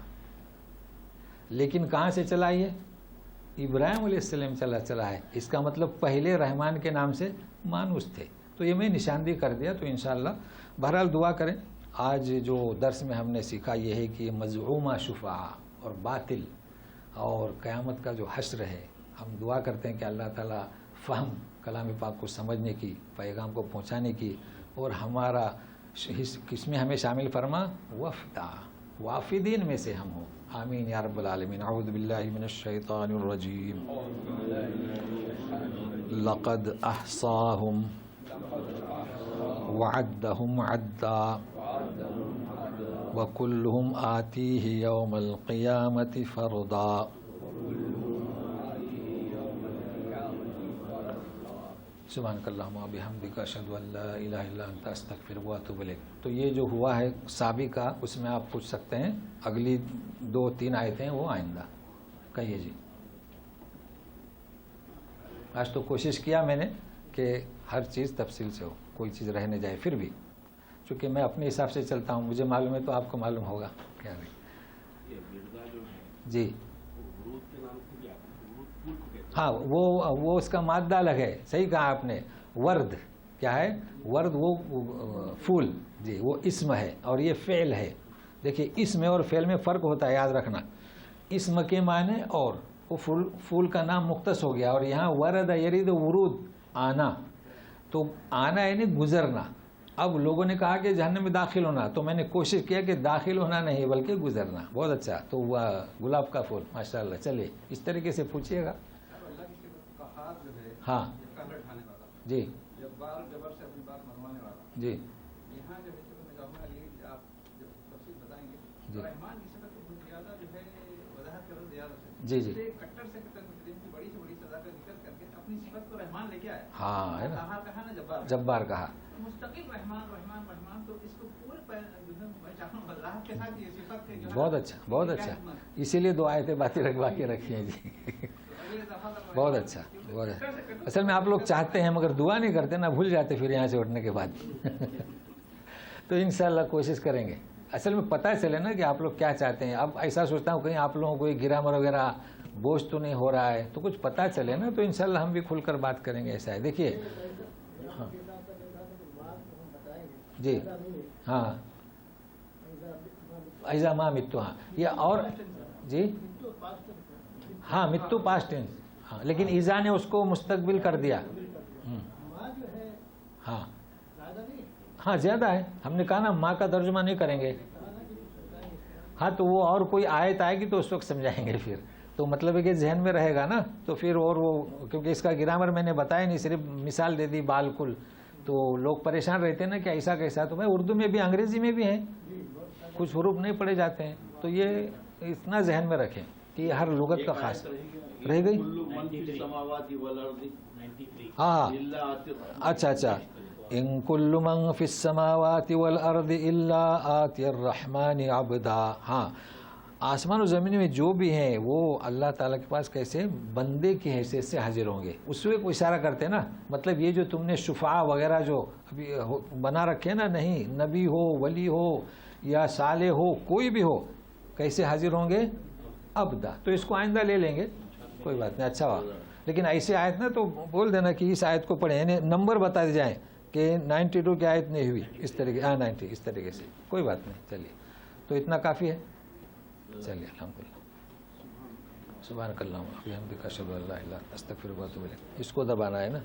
لیکن کہاں سے چلا؟ یہ ابراہیم علیہ السلام چلا ہے. اس کا مطلب پہلے رحمان کے نام سے مانوس تھے. تو یہ میں نشاندہی کر دیا. تو انشاءاللہ بہرحال دعا کریں. آج جو درس میں ہم نے سیکھا یہ ہے کہ مزعومہ شفاعہ اور باطل اور قیامت کا جو حشر ہے، ہم دعا کرتے ہیں کہ اللہ تعالیٰ فہم کلام پاک کو سمجھنے کی، پیغام کو پہنچانے کی، اور ہمارا کس میں ہمیں شامل فرما؟ وفدا، وافدین میں سے ہم ہوں. آمین یا رب العالمین. اعوذ باللہ من الشیطان الرجیم. لقد احصاہم وعدہم عدا وکلہم آتیہ یوم القیامت فردا. سبحانک اللہم و بحمدک اشہد ان لا الہ الا انت استغفرک و اتوب الیک. تو یہ جو ہوا ہے سابقہ، اس میں آپ پوچھ سکتے ہیں. اگلی 2-3 آیتیں وہ آئندہ. کہیے جی. آج تو کوشش کیا میں نے کہ ہر چیز تفصیل سے ہو، کوئی چیز رہ نہ جائے. پھر بھی چونکہ میں اپنے حساب سے چلتا ہوں، مجھے معلوم ہے تو آپ کو معلوم ہوگا کیا نہیں. جی ہاں، وہ اس کا مادہ الگ ہے. صحیح کہا آپ نے. ورد کیا ہے؟ ورد وہ پھول، جی وہ اسم ہے اور یہ فعل ہے. دیکھیے اسم اور فعل میں فرق ہوتا ہے، یاد رکھنا. اسم کے معنی اور وہ پھول کا نام مختص ہو گیا، اور یہاں ورد یرید ورود، آنا. تو آنا یعنی گزرنا. اب لوگوں نے کہا کہ جہنم میں داخل ہونا، تو میں نے کوشش کیا کہ داخل ہونا نہیں بلکہ گزرنا. بہت اچھا. تو وہ گلاب کا پھول، ماشاءاللہ. چلیے اس طریقے سے پوچھیے گا. ہاں جی جی جی جی ہاں ہے نا، جبار کہا. بہت اچھا، بہت اچھا. اسی لیے 2 آیتیں باتیں رکھوا کے رکھی ہیں جی. بہت اچھا، بہت اچھا. اصل میں آپ لوگ چاہتے ہیں مگر دعا نہیں کرتے نا، بھول جاتے پھر یہاں سے اٹھنے کے بعد. تو انشاءاللہ کوشش کریں گے. اصل میں پتہ چلے نا کہ آپ لوگ کیا چاہتے ہیں. اب ایسا سوچتا ہوں کہیں آپ لوگوں کو کوئی گرامر وغیرہ بوجھ تو نہیں ہو رہا ہے، تو کچھ پتہ چلے نا، تو انشاءاللہ ہم بھی کھل کر بات کریں گے. ایسا ہے. دیکھیے ہاں جی ہاں، ایزا ما متو. ہاں یہ اور جی ہاں، متو پاسٹ ٹینس. ہاں لیکن ایزا نے اس کو مستقبل کر دیا. ہاں ہاں زیادہ ہے. ہم نے کہا نا ماں کا ترجمہ نہیں کریں گے. ہاں تو وہ اور کوئی آیت آئے گی تو اس وقت سمجھائیں گے پھر. تو مطلب ہے کہ ذہن میں رہے گا نا. تو پھر اور وہ کیونکہ اس کا گرامر میں نے بتایا نہیں، صرف مثال دے دی بالکل. تو لوگ پریشان رہتے ہیں نا کہ ایسا کیسا. تو میں اردو میں بھی انگریزی میں بھی ہیں کچھ حروف نہیں پڑھے جاتے ہیں. تو یہ اتنا ذہن میں رکھیں کہ یہ ہر لغت کا خاص رہ گئی. ہاں اچھا اچھا. ان کل من فی السماوات والارض الا آتی الرحمن عبدا. ہاں آسمان و زمین میں جو بھی ہیں وہ اللہ تعالیٰ کے پاس کیسے بندے کی حیثیت سے حاضر ہوں گے. اس میں کوئی اشارہ کرتے ہیں نا. مطلب یہ جو تم نے شفاعہ وغیرہ جو ابھی بنا رکھے نا، نہیں نبی ہو، ولی ہو یا صالح ہو، کوئی بھی ہو، کیسے حاضر ہوں گے؟ عبدا. تو اس کو آئندہ لے لیں گے، کوئی بات نہیں. اچھا ہوا. لیکن ایسے آیت نا تو بول دینا کہ اس آیت کو پڑھیں، یعنی نمبر بتا دی جائیں کہ 92 کی آیت نہیں ہوئی اس طریقے. ہاں 90 اس طریقے سے کوئی بات نہیں. چلیے تو اتنا کافی ہے. چلیے الحمدللہ. سبحانک اللہم و بحمدک اشہد ان لا الہ الا انت استغفرک و اتوب الیک. اس کو دبانا ہے نا.